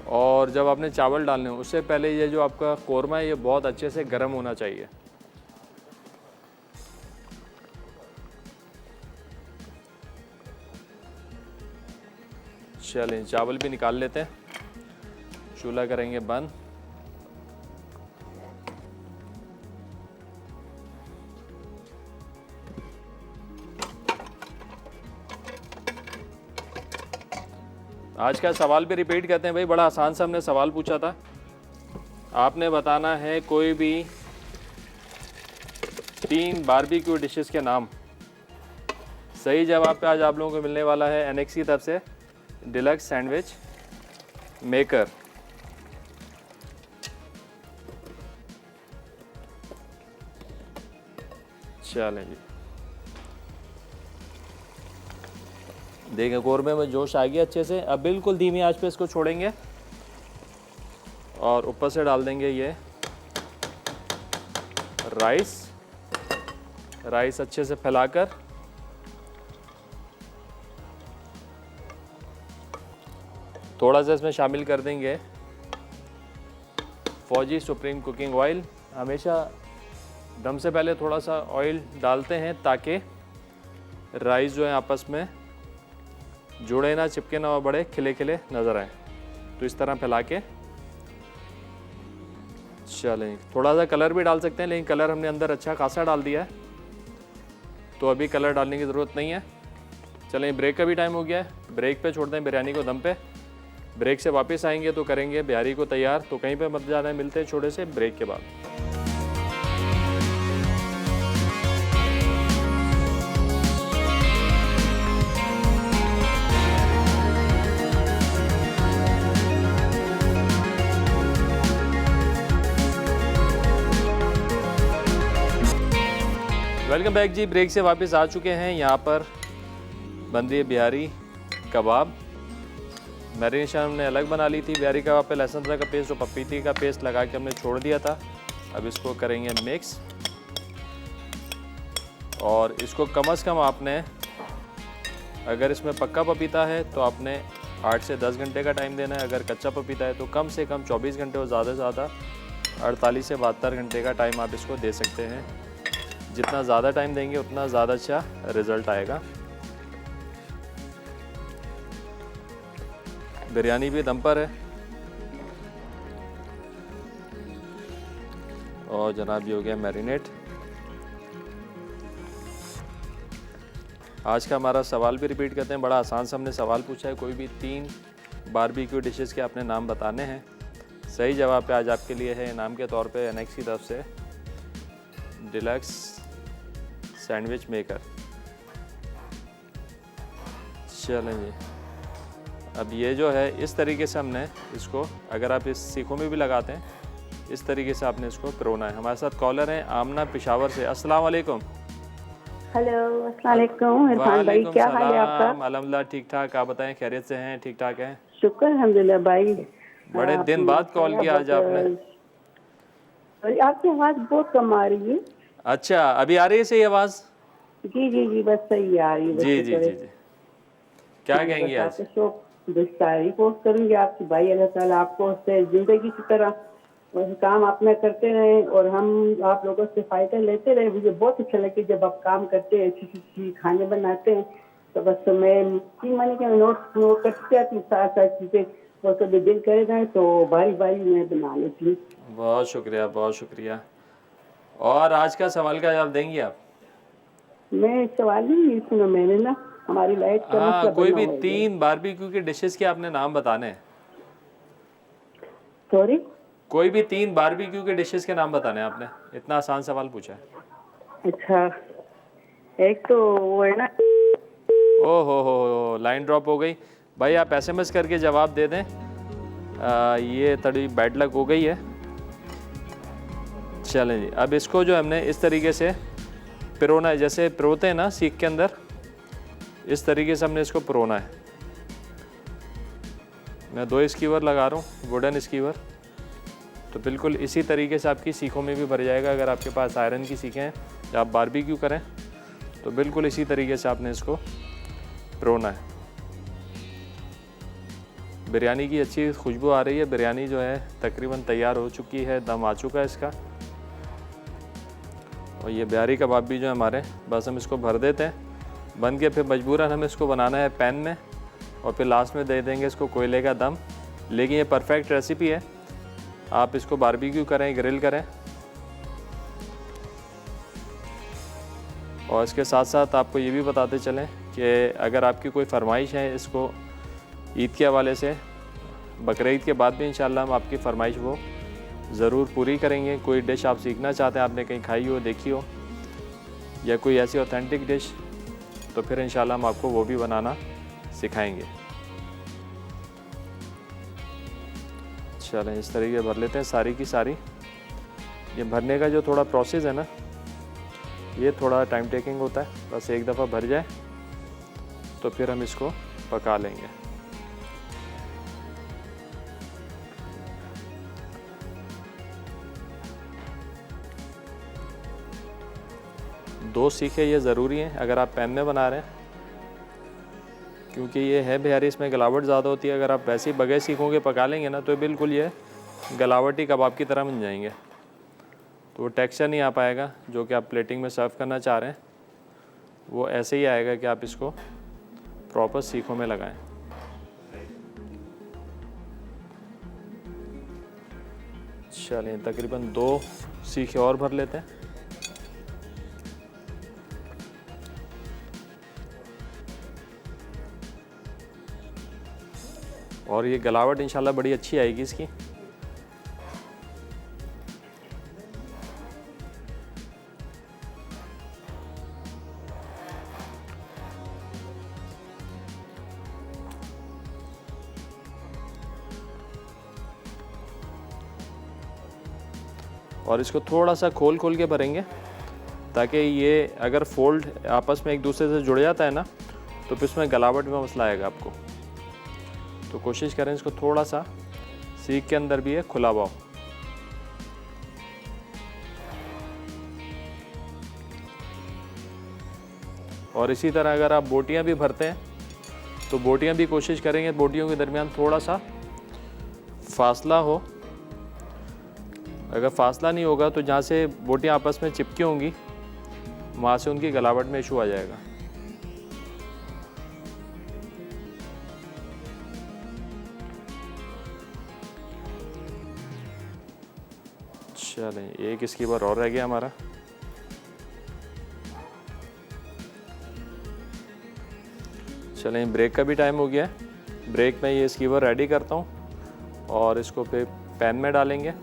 और जब आपने चावल डालने हो उससे पहले ये जो आपका कोरमा है ये बहुत अच्छे से गर्म होना चाहिए। चलें चावल भी निकाल लेते हैं, चूल्हा करेंगे बंद। आज का सवाल भी रिपीट करते हैं भाई, बड़ा आसान सा हमने सवाल पूछा था। आपने बताना है कोई भी 3 बारबेक्यू डिशेस के नाम। सही जवाब पे आज आप लोगों को मिलने वाला है एनेक्स की तरफ से डिलक्स सैंडविच मेकर। चलें जी, देखें कौरमे में जोश आ गया अच्छे से। अब बिल्कुल धीमी आंच पे इसको छोड़ेंगे और ऊपर से डाल देंगे ये राइस अच्छे से फैलाकर थोड़ा सा इसमें शामिल कर देंगे फौजी सुप्रीम कुकिंग ऑयल। हमेशा दम से पहले थोड़ा सा ऑयल डालते हैं ताकि राइस जो है आपस में जुड़े ना, चिपके ना और बड़े खिले खिले नज़र आए। तो इस तरह फैला के चलें, थोड़ा सा कलर भी डाल सकते हैं, लेकिन कलर हमने अंदर अच्छा खासा डाल दिया है तो अभी कलर डालने की ज़रूरत नहीं है। चलें, ब्रेक का भी टाइम हो गया है, ब्रेक पे छोड़ दें बिरयानी को दम पे। ब्रेक से वापस आएंगे तो करेंगे बिहारी को तैयार। तो कहीं पे मत जाना है, मिलते हैं छोटे से ब्रेक के बाद। वेलकम बैक जी, ब्रेक से वापस आ चुके हैं। यहाँ पर बन रही है बिहारी कबाब। मैरिनेशन हमने अलग बना ली थी बिहारी कबाब पे, लहसुन अदरक का पेस्ट और पपीते का पेस्ट लगा के हमने छोड़ दिया था। अब इसको करेंगे मिक्स और इसको कम से कम आपने, अगर इसमें पक्का पपीता है तो आपने 8 से 10 घंटे का टाइम देना है। अगर कच्चा पपीता है तो कम से कम 24 घंटे और ज़्यादा से ज़्यादा 48 से 72 घंटे का टाइम आप इसको दे सकते हैं। जितना ज़्यादा टाइम देंगे उतना ज़्यादा अच्छा रिज़ल्ट आएगा। बिरयानी भी दम पर है और जनाब ये हो गया मैरिनेट। आज का हमारा सवाल भी रिपीट करते हैं, बड़ा आसान सा हमने सवाल पूछा है। कोई भी 3 बारबेक्यू डिशेस के आपने नाम बताने हैं। सही जवाब पे आज आपके लिए है इनाम के तौर पे एनेक्स की तरफ से डिलक्स सैंडविच मेकर। चलें जी, अब ये जो है इस तरीके से हमने इसको, अगर आप इस सीखों में भी लगाते हैं, इस तरीके से आपने इसको पिरोना है। हमारे साथ कॉलर हैं आमना पेशावर से। अस्सलाम वालेकुम। हेलो, अस्सलाम वालेकुम इरफान भाई, क्या हाल है आपका? अल्हम्दुलिल्लाह ठीक ठाक, आप बताएं खैरियत से हैं? ठीक ठाक हैं, शुक्र अल्हम्दुलिल्लाह भाई। बड़े दिन बाद कॉल किया आज आपने। और आपकी आवाज़ बहुत कम आ रही है। अच्छा, अभी आ रही है सही आवाज़? जी जी जी, बस सही आ रही है। जी जी जी जी, क्या कहेंगी आज? तारीफ करूंगी आपकी भाई, अल्लाह ताला आपको उससे जिंदगी की तरह काम अपना करते रहे और हम आप लोगों से फायदा लेते रहे। मुझे बहुत अच्छा लगे जब आप काम करते हैं, अच्छी अच्छी खाने बनाते हैं। तो बस मैं 3 महीने के नोट करती जाती हूँ, साथ साथ चीज़ें, वो कभी दिल करेगा तो बारी बारी मैं बना लेती हूँ। बहुत शुक्रिया, बहुत शुक्रिया। और आज का सवाल का जवाब देंगी आप? मैं सवाल नहीं सुना मैंने ना, हमारी लाइट का हाँ, कोई भी 3 बारबेक्यू के डिशेस के आपने नाम बताने हैं। सॉरी, कोई भी 3 बारबेक्यू के डिशेस के नाम बताने हैं आपने। इतना आसान सवाल पूछा है। अच्छा, एक तो वो है ना, ओ हो, लाइन ड्रॉप हो गई भाई। आप SMS करके जवाब दे दें। ये थोड़ी बैड लक हो गई है। चलें जी, अब इसको जो हमने इस तरीके से पिरोना है, जैसे पिरोते हैं ना सीख के अंदर, इस तरीके से हमने इसको पिरोना है। मैं 2 स्कीवर लगा रहा हूँ, वुडन स्कीवर। तो बिल्कुल इसी तरीके से आपकी सीखों में भी भर जाएगा। अगर आपके पास आयरन की सीखें हैं या आप बारबेक्यू करें तो बिल्कुल इसी तरीके से आपने इसको पिरोना है। बिरयानी की अच्छी खुशबू आ रही है। बिरयानी जो है तकरीबन तैयार हो चुकी है, दम आ चुका है इसका। और ये बिहारी कबाब भी जो है हमारे, बस हम इसको भर देते हैं बन के। फिर मजबूरन हमें इसको बनाना है पैन में और फिर लास्ट में दे देंगे इसको कोयले का दम। लेकिन ये परफेक्ट रेसिपी है, आप इसको बारबेक्यू करें, ग्रिल करें। और इसके साथ साथ आपको ये भी बताते चलें कि अगर आपकी कोई फरमाइश है इसको ईद के हवाले से, बकरीद के बाद भी इंशाल्लाह हम आपकी फरमाइश वो ज़रूर पूरी करेंगे। कोई डिश आप सीखना चाहते हैं, आपने कहीं खाई हो, देखी हो, या कोई ऐसी ऑथेंटिक डिश, तो फिर इंशाल्लाह हम आपको वो भी बनाना सिखाएंगे। चलें इस तरीके भर लेते हैं सारी की सारी। ये भरने का जो थोड़ा प्रोसेस है ना, ये थोड़ा टाइम टेकिंग होता है। बस एक दफ़ा भर जाए तो फिर हम इसको पका लेंगे। दो सीखे ये ज़रूरी हैं अगर आप पैन में बना रहे हैं, क्योंकि ये है बिहारी, इसमें गलावट ज़्यादा होती है। अगर आप वैसे ही बगैर सीखों के पका लेंगे ना, तो बिल्कुल ये गलावटी कबाब की तरह बन जाएंगे, तो वो टेक्सचर नहीं आ पाएगा जो कि आप प्लेटिंग में सर्व करना चाह रहे हैं। वो ऐसे ही आएगा कि आप इसको प्रॉपर सीखों में लगाएं। चलें तकरीबन 2 सीखे और भर लेते हैं। और ये गलावट इंशाल्लाह बड़ी अच्छी आएगी इसकी। और इसको थोड़ा सा खोल खोल के भरेंगे, ताकि ये अगर फोल्ड आपस में एक दूसरे से जुड़ जाता है ना, तो फिर इसमें गलावट में मसला आएगा आपको। तो कोशिश करें इसको थोड़ा सा सीख के अंदर भी है खुला हुआ हो। और इसी तरह अगर आप बोटियां भी भरते हैं, तो बोटियां भी कोशिश करेंगे बोटियों के दरमियान थोड़ा सा फासला हो। अगर फासला नहीं होगा तो जहाँ से बोटियां आपस में चिपकी होंगी, वहाँ से उनकी गलावट में इशू आ जाएगा। चलें एक इसकी बार और रह गया हमारा। चलें ब्रेक का भी टाइम हो गया है। ब्रेक में ये स्कीवर रेडी करता हूँ और इसको फिर पैन में डालेंगे,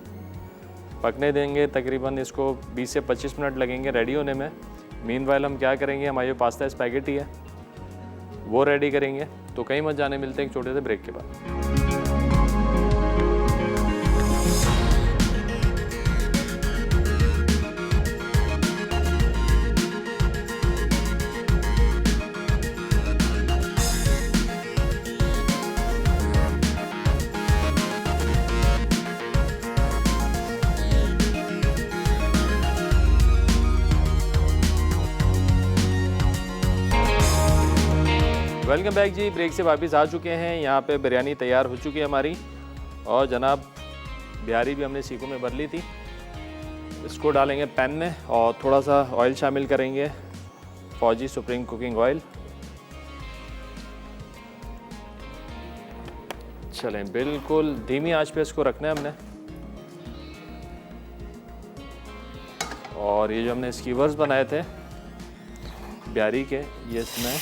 पकने देंगे। तकरीबन इसको 20 से 25 मिनट लगेंगे रेडी होने में। मीनवाइल हम क्या करेंगे, हमारे जो पास्ता स्पैगेटी है वो रेडी करेंगे। तो कहीं मत जाने, मिलते हैं एक छोटे से ब्रेक के बाद। वेलकम बैक जी। ब्रेक से वापस आ चुके हैं। यहाँ पे बिरयानी तैयार हो चुकी है हमारी, और जनाब बिहारी भी हमने सीखों में भर ली थी। इसको डालेंगे पैन में और थोड़ा सा ऑयल शामिल करेंगे, फौजी सुप्रीम कुकिंग ऑयल। चलें बिल्कुल धीमी आंच पे इसको रखना है हमने। और ये जो हमने स्कीवर्स बनाए थे बिहारी के, ये इसमें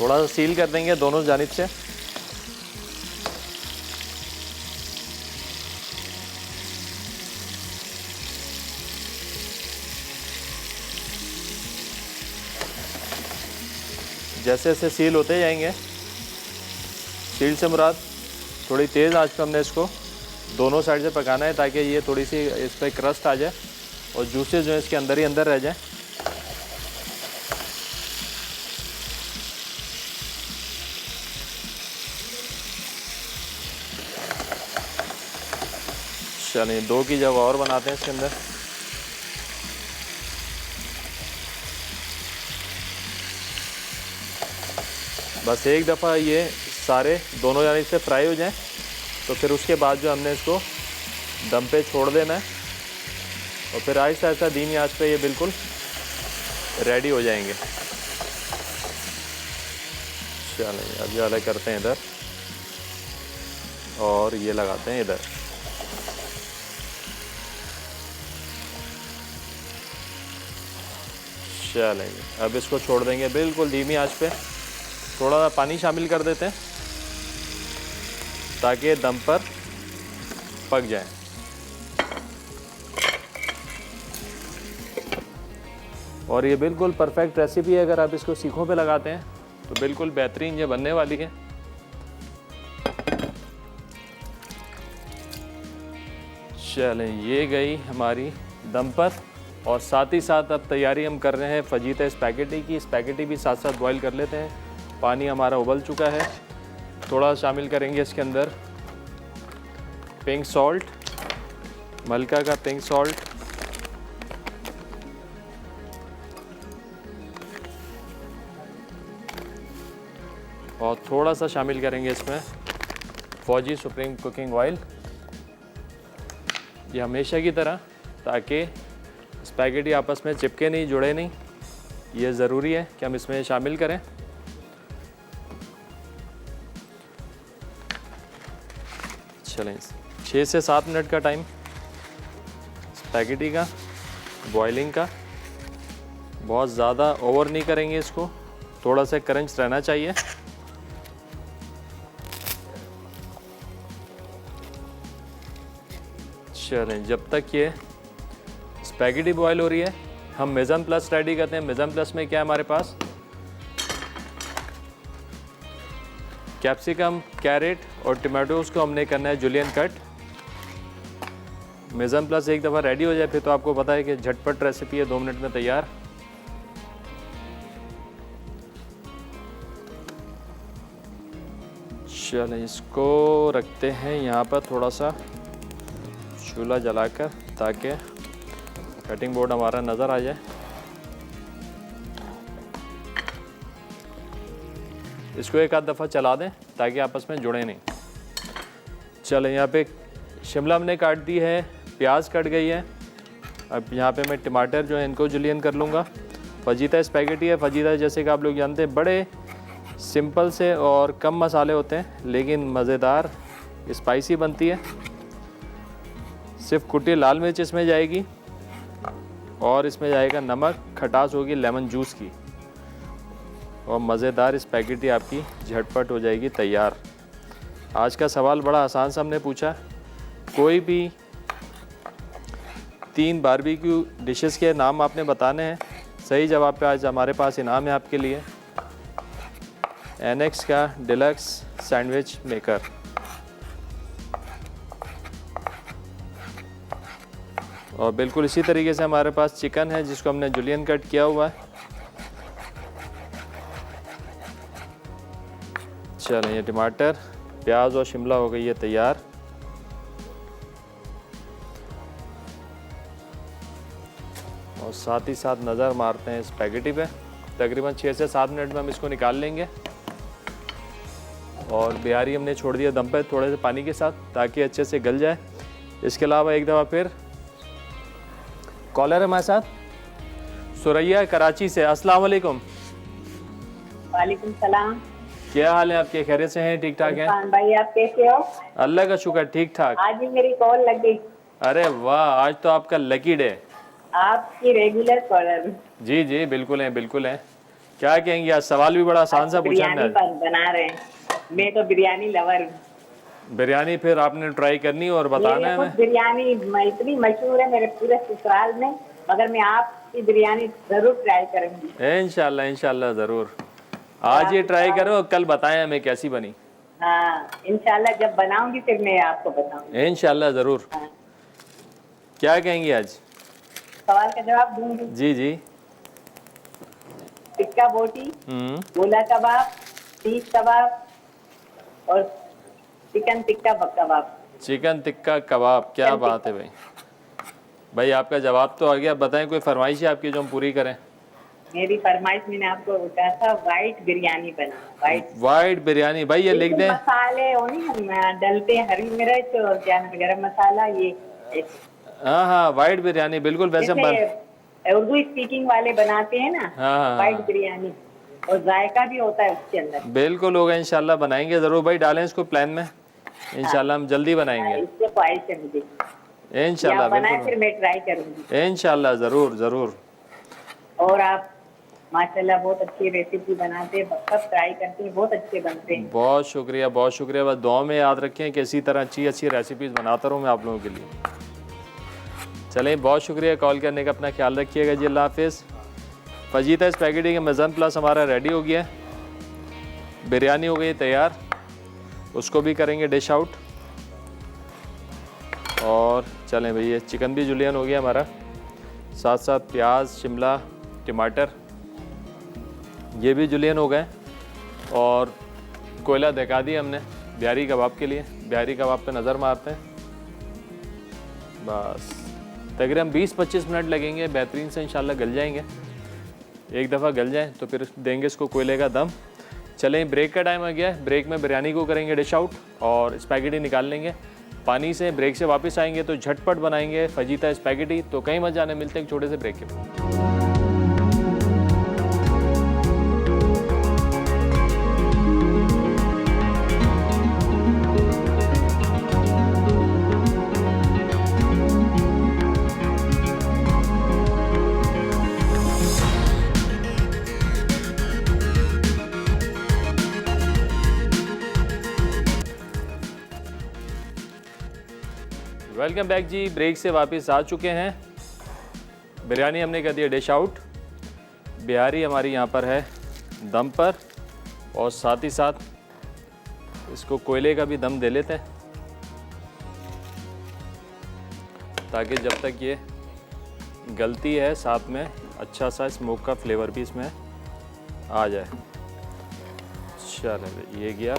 थोड़ा सा सील कर देंगे दोनों जानिब से। जैसे जैसे सील होते जाएंगे, सील से मुराद थोड़ी तेज़ आंच पे हमने इसको दोनों साइड से पकाना है, ताकि ये थोड़ी सी इस पर क्रस्ट आ जाए और जूसेस जो है इसके अंदर ही अंदर रह जाए। चलिए 2 की जगह और बनाते हैं इसके अंदर। बस एक दफ़ा ये सारे दोनों जानिब से फ्राई हो जाएं, तो फिर उसके बाद जो हमने इसको दम पे छोड़ देना है और फिर आहिस्ता आहिस्ता धीमी आंच पे ये बिल्कुल रेडी हो जाएंगे। चलें अब ये अलग करते हैं इधर और ये लगाते हैं इधर। चलेंगे अब इसको छोड़ देंगे बिल्कुल धीमी आंच पे। थोड़ा सा पानी शामिल कर देते हैं ताकि दम पर पक जाए। और ये बिल्कुल परफेक्ट रेसिपी है, अगर आप इसको सीखों पे लगाते हैं तो बिल्कुल बेहतरीन ये बनने वाली है। चलें ये गई हमारी दम पर और साथ ही साथ अब तैयारी हम कर रहे हैं फजीता स्पैगेटी की। स्पैगेटी भी साथ साथ बॉईल कर लेते हैं। पानी हमारा उबल चुका है, थोड़ा शामिल करेंगे इसके अंदर पिंक सॉल्ट, मलका का पिंक सॉल्ट, और थोड़ा सा शामिल करेंगे इसमें फौजी सुप्रीम कुकिंग ऑयल। ये हमेशा की तरह, ताकि स्पैगेटी आपस में चिपके नहीं, जुड़े नहीं, ये ज़रूरी है कि हम इसमें शामिल करें। चलें 6 से 7 मिनट का टाइम स्पैगेटी का बॉइलिंग का। बहुत ज़्यादा ओवर नहीं करेंगे इसको, थोड़ा सा क्रंच रहना चाहिए। चलें जब तक ये स्पैगेटी बॉयल हो रही है हम मेज़न प्लस रेडी करते हैं। मेज़न प्लस में क्या है हमारे पास, कैप्सिकम, कैरेट और टमाटोज़ को हमने करना है जुलियन कट। मेज़न प्लस एक दफ़ा रेडी हो जाए फिर तो आपको पता है कि झटपट रेसिपी है, 2 मिनट में तैयार। चलें इसको रखते हैं यहाँ पर थोड़ा सा चूल्हा जलाकर, ताकि कटिंग बोर्ड हमारा नज़र आ जाए। इसको एक आध दफ़ा चला दें ताकि आपस में जुड़े नहीं। चलें यहाँ पे शिमला हमने काट दी है, प्याज कट गई है। अब यहाँ पे मैं टमाटर जो है इनको जुलियन कर लूँगा। फजीता स्पैगेटी है। फजीता जैसे कि आप लोग जानते हैं बड़े सिंपल से और कम मसाले होते हैं, लेकिन मज़ेदार स्पाइसी बनती है। सिर्फ कुटी लाल मिर्च इसमें जाएगी और इसमें जाएगा नमक, खटास होगी लेमन जूस की, और मज़ेदार स्पैगेटी आपकी झटपट हो जाएगी तैयार। आज का सवाल बड़ा आसान सा हमने पूछा, कोई भी 3 बारबेक्यू डिशेस के नाम आपने बताने हैं। सही जवाब पे आज हमारे पास इनाम है आपके लिए, एनेक्स का डिलक्स सैंडविच मेकर। और बिल्कुल इसी तरीके से हमारे पास चिकन है जिसको हमने जुलियन कट किया हुआ है। चलें ये टमाटर, प्याज और शिमला हो गई है तैयार। और साथ ही साथ नज़र मारते हैं स्पैगेटी पे। तकरीबन 6 से 7 मिनट में हम इसको निकाल लेंगे। और बिहारी हमने छोड़ दिया दम पे थोड़े से पानी के साथ ताकि अच्छे से गल जाए। इसके अलावा एक दफ़ा फिर कॉलर है हमारे साथ, सुरैया कराची से। अस्सलाम वालेकुम। वालेकुम सलाम। क्या हाल है आपके, खैरियत से हैं, ठीक ठाक हैं? इरफान भाई आप कैसे हो? अल्लाह का शुक्र ठीक ठाक। आज ही मेरी कॉल लग गई। अरे वाह, आज तो आपका लकी डे। आपकी रेगुलर कॉलर। जी जी बिल्कुल है, बिल्कुल है। क्या कहेंगे, आज सवाल भी बड़ा आसान सा पूछा बिरयानी बना रहे हैं। मैं तो बिरयानी लवर हूँ। बिरयानी फिर आपने ट्राई करनी और बताना है हमें। बिरयानी इतनी मशहूर है मेरे पूरे ससुराल में, मगर मैं आपकी बिरयानी जरूर ट्राई करूंगी। इंशाल्लाह इंशाल्लाह ज़रूर। आज ये ट्राई करो, कल बताएं हमें कैसी बनी। हाँ इंशाल्लाह, जब बनाऊंगी फिर मैं आपको बताऊंगी। इंशाल्लाह ज़रूर। हाँ। क्या कहेंगी आज? सवाल का जवाब दूंगी। जी जी। टिक्का बोटी, गोला कबाब, सीख कबाब और चिकन टिक्का कबाब। चिकन टिक्का कबाब, क्या बात है भाई। भाई आपका जवाब तो आ गया। बताएं कोई फरमाइश है आपकी जो हम पूरी करें? मेरी फरमाइश मैंने आपको कहा था वाइट बिरयानी बना। वाइट बिरयानी भाई ये लिख दें। मसाले वो नहीं डलते हैं, हरी मिर्च और क्या गरम मसाला, ये हाँ हाँ वाइट बिरयानी बिल्कुल वैसे जैसे उर्दू स्पीकिंग वाले बनाते हैं ना, हाँ वाइट बिरयानी, और जायका भी होता है उसके अंदर। बिल्कुल होगा इंशाल्लाह, बनाएंगे ज़रूर भाई, डालें इसको प्लान में इंशाल्लाह, हम जल्दी बनाएंगे इससे ख्वाहिश है मुझे, इंशाल्लाह। बनाए फिर मैं ट्राई करूंगी इंशाल्लाह ज़रूर ज़रूर। और आप माशाल्लाह बहुत अच्छी रेसिपी बनाते हैं, सब ट्राई करते हैं, बहुत अच्छे बनते हैं। बहुत शुक्रिया बहुत शुक्रिया। बस दुआ में याद रखें कि इसी तरह अच्छी अच्छी रेसिपीज़ बनाता रहूँ मैं आप लोगों के लिए। चलें बहुत शुक्रिया कॉल करने का, अपना ख्याल रखिएगा जी, अल्लाह हाफिज़। फजीता स्पैगेटी का मेज़न प्लस हमारा रेडी हो गया है, बिरयानी हो गई तैयार, उसको भी करेंगे डिश आउट। और चलें भाई ये चिकन भी जुलियन हो गया हमारा, साथ साथ प्याज शिमला टमाटर ये भी जुलियन हो गए। और कोयला दिखा दिया हमने बिहारी कबाब के लिए, बिहारी कबाब पे नज़र मारते हैं। बस तकरीबन 20-25 मिनट लगेंगे, बेहतरीन से इंशाल्लाह गल जाएंगे। एक दफ़ा गल जाएं तो फिर देंगे इसको कोयले का दम। चलें ब्रेक का टाइम आ गया है, ब्रेक में बिरयानी को करेंगे डिश आउट और स्पैगेटी निकाल लेंगे पानी से। ब्रेक से वापस आएंगे तो झटपट बनाएंगे फजीता स्पैगेटी। तो कहीं मत जाने, मिलते हैं एक छोटे से ब्रेक के बाद। वेलकम बैक जी, ब्रेक से वापस आ चुके हैं। बिरयानी हमने कर दिया डिश आउट, बिहारी हमारी यहाँ पर है दम पर, और साथ ही साथ इसको कोयले का भी दम दे लेते हैं ताकि जब तक ये गलती है साथ में अच्छा सा स्मोक का फ्लेवर भी इसमें आ जाए। चलो ये गया।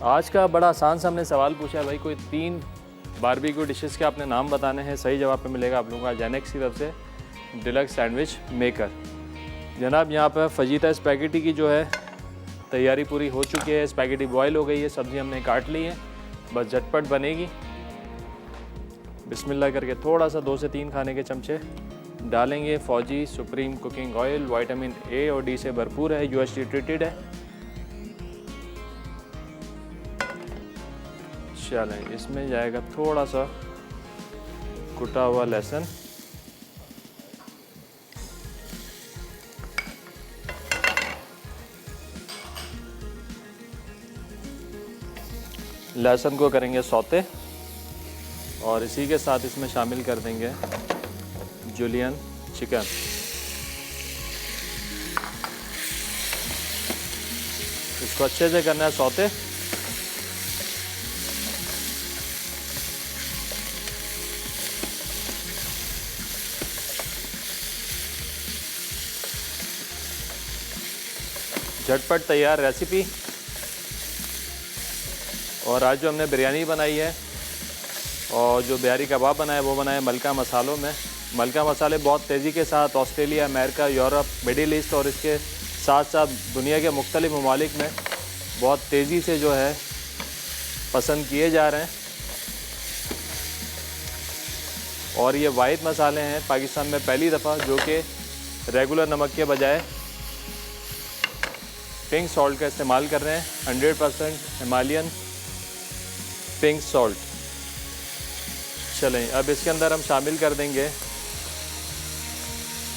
आज का बड़ा आसान सा हमने सवाल पूछा है भाई, कोई 3 बारबेक्यू डिशेस के आपने नाम बताने हैं। सही जवाब पे मिलेगा आप लोगों का जेनेक्स की तरफ से डिलक्स सैंडविच मेकर। जनाब यहाँ पर फजीता स्पैगेटी की जो है तैयारी पूरी हो चुकी है, स्पैगेटी बॉयल हो गई है, सब्ज़ी हमने काट ली है, बस झटपट बनेगी। बिस्मिल्लाह करके थोड़ा सा 2 से 3 खाने के चमचे डालेंगे। फौजी supreme cooking oil vitamin A और डी से भरपूर है, USG ट्रीटेड है। चलें इसमें जाएगा थोड़ा सा कुटा हुआ लहसुन, लहसुन को करेंगे सौते, और इसी के साथ इसमें शामिल कर देंगे जुलियन चिकन। इसको अच्छे से करना है सौते। झटपट तैयार रेसिपी। और आज जो हमने बिरयानी बनाई है और जो बिहारी कबाब बनाए वो बनाए मलका मसालों में। मलका मसाले बहुत तेज़ी के साथ Australia, America, Europe, middle east और इसके साथ साथ दुनिया के मुख्तलिफ ममालिक में बहुत तेज़ी से जो है पसंद किए जा रहे हैं। और ये वाहिद मसाले हैं पाकिस्तान में पहली दफ़ा जो कि रेगुलर नमक के बजाय पिंक सॉल्ट का इस्तेमाल कर रहे हैं। 100% हिमालयन पिंक सॉल्ट। चलें अब इसके अंदर हम शामिल कर देंगे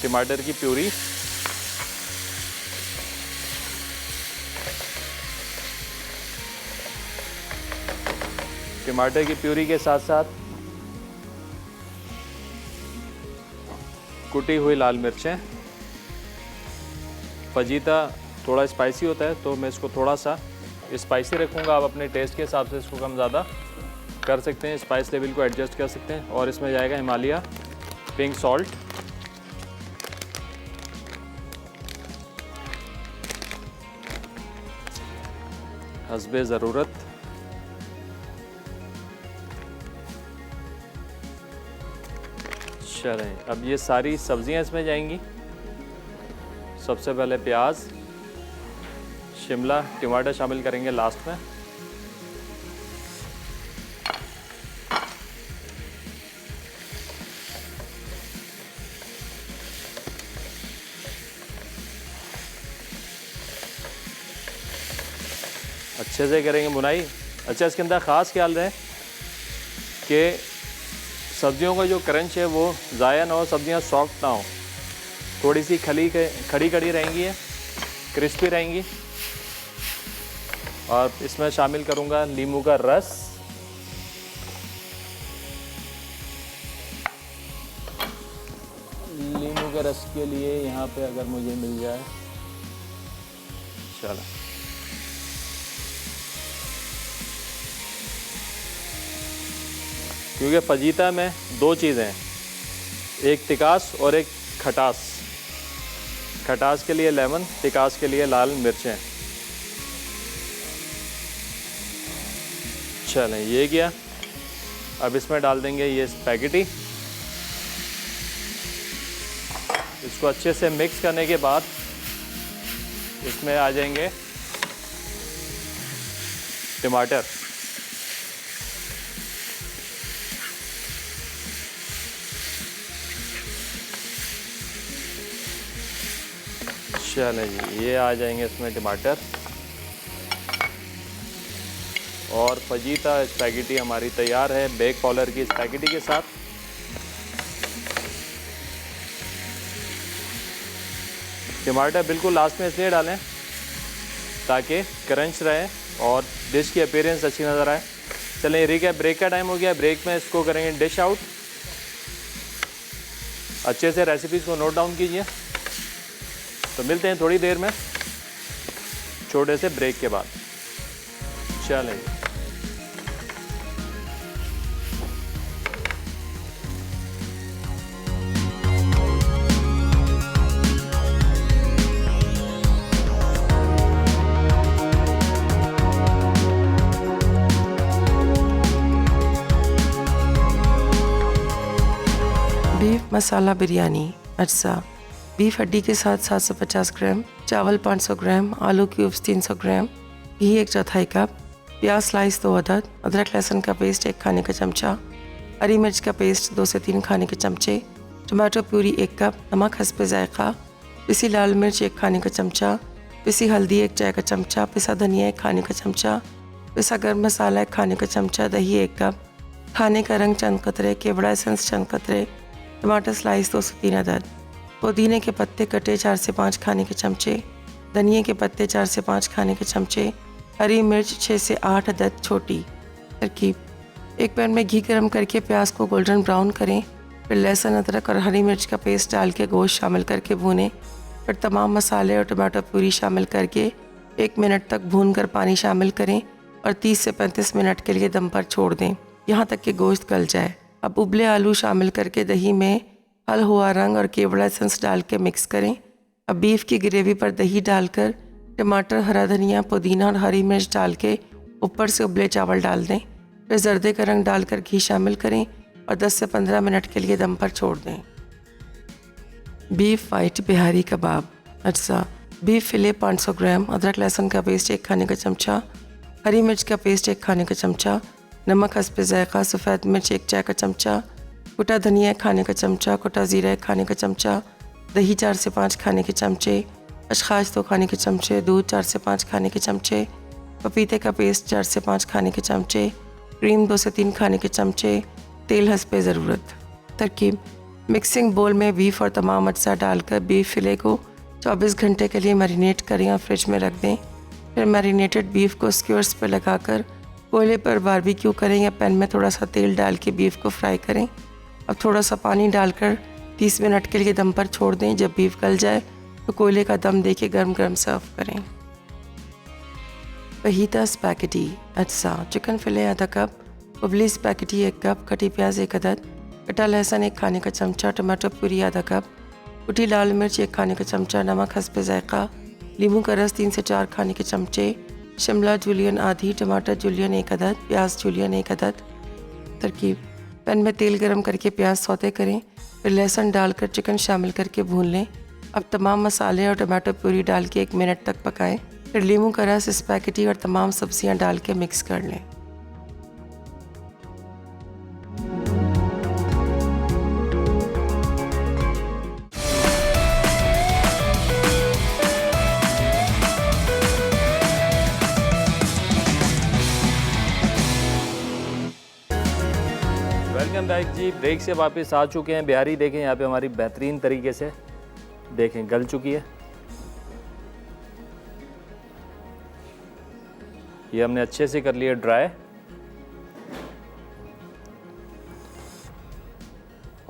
टमाटर की प्यूरी, टमाटर की प्यूरी के साथ साथ कुटी हुई लाल मिर्चें। फजीता थोड़ा स्पाइसी होता है तो मैं इसको थोड़ा सा स्पाइसी रखूँगा। आप अपने टेस्ट के हिसाब से इसको कम ज़्यादा कर सकते हैं, स्पाइस लेवल को एडजस्ट कर सकते हैं। और इसमें जाएगा हिमालय पिंक सॉल्ट, हस्बे ज़रूरत। चलें, अब ये सारी सब्जियां इसमें जाएंगी। सबसे पहले प्याज, शिमला, टमाटर शामिल करेंगे लास्ट में। अच्छे से करेंगे भुनाई। अच्छा, इसके अंदर ख़ास ख्याल रहे कि सब्जियों का जो क्रंच है वो ज़ाया ना हो, सब्जियां सॉफ्ट ना हो, थोड़ी सी खड़ी खड़ी रहेंगी, क्रिस्पी रहेंगी। और इसमें शामिल करूँगा नींबू का रस, नींबू के रस के लिए यहाँ पे अगर मुझे मिल जाए, चलो। क्योंकि फजीता में दो चीज़ें हैं, एक तिकास और एक खटास। खटास के लिए लेमन, तिकास के लिए लाल मिर्चें। चलें, ये किया। अब इसमें डाल देंगे ये स्पैगेटी। इसको अच्छे से मिक्स करने के बाद इसमें आ जाएंगे टमाटर। चलें जी, ये आ जाएंगे इसमें टमाटर। और फजीता स्पैगेटी हमारी तैयार है बेक पॉलर की स्पैगेटी के साथ। टमाटर बिल्कुल लास्ट में इसलिए डालें ताकि क्रंच रहे और डिश की अपीयरेंस अच्छी नज़र आए। चलें, रिकैप, ब्रेक का टाइम हो गया। ब्रेक में इसको करेंगे डिश आउट। अच्छे से रेसिपीज़ को नोट डाउन कीजिए। तो मिलते हैं थोड़ी देर में छोटे से ब्रेक के बाद। चलें। बीफ मसाला बिरयानी अज्जा। बीफ हड्डी के साथ 750 ग्राम, चावल 500 ग्राम, आलू क्यूब्स 300 ग्राम, घी 1/4 कप, प्याज स्लाइस 2 अदद, अदरक लहसुन का पेस्ट 1 खाने का चमचा, हरी मिर्च का पेस्ट 2 से 3 खाने के चमचे, टमाटो प्यूरी 1 कप, नमक हस्बे जायका, पिसी लाल मिर्च 1 खाने का चमचा, पिसी हल्दी 1 चाय का चमचा, पिसा धनिया 1 खाने का चमचा, पिसा गर्म मसाला 1 खाने का चमचा, दही 1 कप, खाने का रंग चंद कतरे, केवड़ा एसेंस चंद कतरे, टमाटर स्लाइस 2 से 3 अदद, पुदीने के पत्ते कटे 4 से 5 खाने के चमचे, धनिए के पत्ते 4 से 5 खाने के चमचे, हरी मिर्च 6 से 8 अदद छोटी। तरकीब: एक पैन में घी गर्म करके प्याज को गोल्डन ब्राउन करें, फिर लहसुन, अदरक और हरी मिर्च का पेस्ट डाल के गोश्त शामिल करके भूनें, फिर तमाम मसाले और टमाटर प्यूरी शामिल करके 1 मिनट तक भूनकर पानी शामिल करें और 30 से 35 मिनट के लिए दम पर छोड़ दें, यहाँ तक कि गोश्त गल जाए। अब उबले आलू शामिल करके दही में हल हुआ रंग और केवड़ा एसेंस डाल के मिक्स करें। अब बीफ की ग्रेवी पर दही डालकर टमाटर, हरा धनिया, पुदीना और हरी मिर्च डाल के ऊपर से उबले चावल डाल दें, फिर जर्दे का रंग डालकर घी शामिल करें और 10 से 15 मिनट के लिए दम पर छोड़ दें। बीफ वाइट बिहारी कबाब अज्जा। बीफ फिले 500 ग्राम, अदरक लहसुन का पेस्ट 1 खाने का चमचा, हरी मिर्च का पेस्ट 1 खाने का चमचा, नमक हस्बे जायका, सफ़ेद मिर्च 1 चाय का चमचा, कुटा धनिया 1 खाने का चमचा, कुटा ज़ीरा 1 खाने का चमचा, दही 4 से 5 खाने के चमचे, अशखाश 2 खाने के चमचे, दूध 4 से 5 खाने के चमचे, पपीते का पेस्ट 4 से 5 खाने के चमचे, क्रीम 2 से 3 खाने के चमचे, तेल हस्बे ज़रूरत। तरकीब: मिक्सिंग बोल में बीफ और तमाम अज्जा डालकर बीफ फिले को 24 घंटे के लिए मैरिनेट करें और फ्रिज में रख दें। फिर मैरिनेटेड बीफ को स्क्यूअर्स पर लगाकर कोयले पर बारबेक्यू करें या पैन में थोड़ा सा तेल डाल के बीफ को फ्राई करें। अब थोड़ा सा पानी डालकर 30 मिनट के लिए दम पर छोड़ दें। जब बीफ गल जाए तो कोयले का दम देके गर्म गर्म सर्व करें। फहीता स्पैगेटी अज्जा। चिकन फिले आधा कप, उबली स्पैगेटी 1 कप, कटी प्याज 1 अदद, कटा लहसुन 1 खाने का चमचा, टमाटर प्यूरी आधा कप, कुटी लाल मिर्च 1 खाने का चमचा, नमक हस्बे जायका, नींबू का रस 3 से 4 खाने के चमचे, शिमला जूलियन आधी, टमाटर जूलियन 1 अदद, प्याज जूलियन 1 अदद। तरकीब: पैन में तेल गरम करके प्याज सौते करें, फिर लहसुन डालकर चिकन शामिल करके भून लें। अब तमाम मसाले और टमाटो प्यूरी डाल के 1 मिनट तक पकाएं। फिर लीमू का रस, स्पैगेटी और तमाम सब्जियां डाल के मिक्स कर लें। वेलकम बैक जी। ब्रेक से वापस आ चुके हैं। बिहारी देखें यहाँ पे हमारी बेहतरीन तरीके से देखें गल चुकी है। ये हमने अच्छे से कर लिया ड्राई,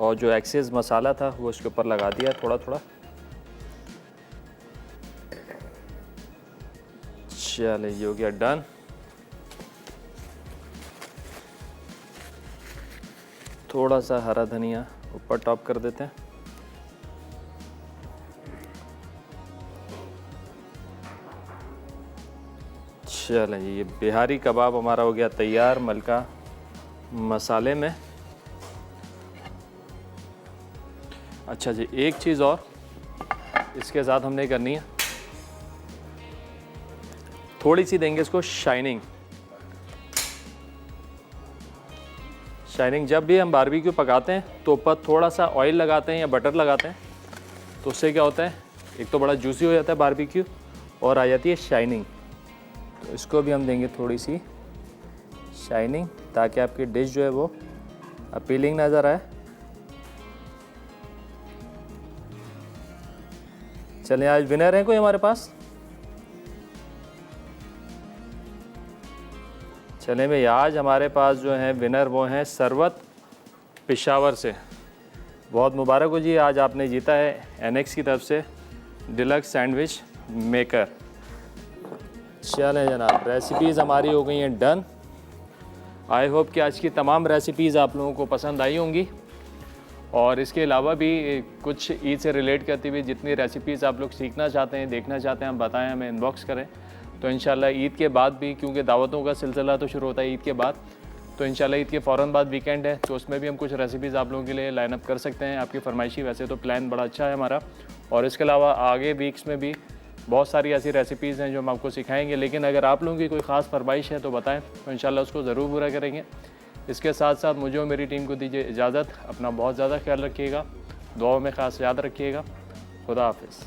और जो एक्सेस मसाला था वो इसके ऊपर लगा दिया थोड़ा थोड़ा। चले ये हो गया डन। थोड़ा सा हरा धनिया ऊपर टॉप कर देते हैं। चलें ये बिहारी कबाब हमारा हो गया तैयार मलका मसाले में। अच्छा जी, एक चीज़ और इसके साथ हमने करनी है, थोड़ी सी देंगे इसको शाइनिंग। जब भी हम बारबेक्यू पकाते हैं तो ऊपर थोड़ा सा ऑयल लगाते हैं या बटर लगाते हैं, तो उससे क्या होता है, एक तो बड़ा जूसी हो जाता है बारबेक्यू और आ जाती है शाइनिंग। तो इसको भी हम देंगे थोड़ी सी शाइनिंग ताकि आपकी डिश जो है वो अपीलिंग नज़र आए। चलें, आज विनर है कोई हमारे पास? चलें भाई, आज हमारे पास जो है विनर वो हैं सरवत पेशावर से। बहुत मुबारक हो जी, आज आपने जीता है एनेक्स की तरफ से डिलक्स सैंडविच मेकर। चलें जनाब, रेसिपीज़ हमारी हो गई हैं डन। आई होप कि आज की तमाम रेसिपीज़ आप लोगों को पसंद आई होंगी, और इसके अलावा भी कुछ ईद से रिलेट करती हुई जितनी रेसिपीज़ आप लोग सीखना चाहते हैं, देखना चाहते हैं, आप बताएं, हमें इनबॉक्स करें। तो इंशाल्लाह ईद के बाद भी, क्योंकि दावतों का सिलसिला तो शुरू होता है ईद के बाद, तो इंशाल्लाह ईद के फ़ौरन बाद वीकेंड है, तो उसमें भी हम कुछ रेसिपीज़ आप लोगों के लिए लाइन अप कर सकते हैं। आपकी फरमाइशी वैसे तो प्लान बड़ा अच्छा है हमारा, और इसके अलावा आगे वीक्स में भी बहुत सारी ऐसी रेसिपीज़ हैं जो हम आपको सिखाएंगे। लेकिन अगर आप लोगों की कोई ख़ास फरमाइश है तो बताएं, तो इंशाल्लाह उसको ज़रूर पूरा करेंगे। इसके साथ साथ मुझे और मेरी टीम को दीजिए इजाज़त। अपना बहुत ज़्यादा ख्याल रखिएगा, दुआओं में ख़ास याद रखिएगा। खुदा हाफिज़।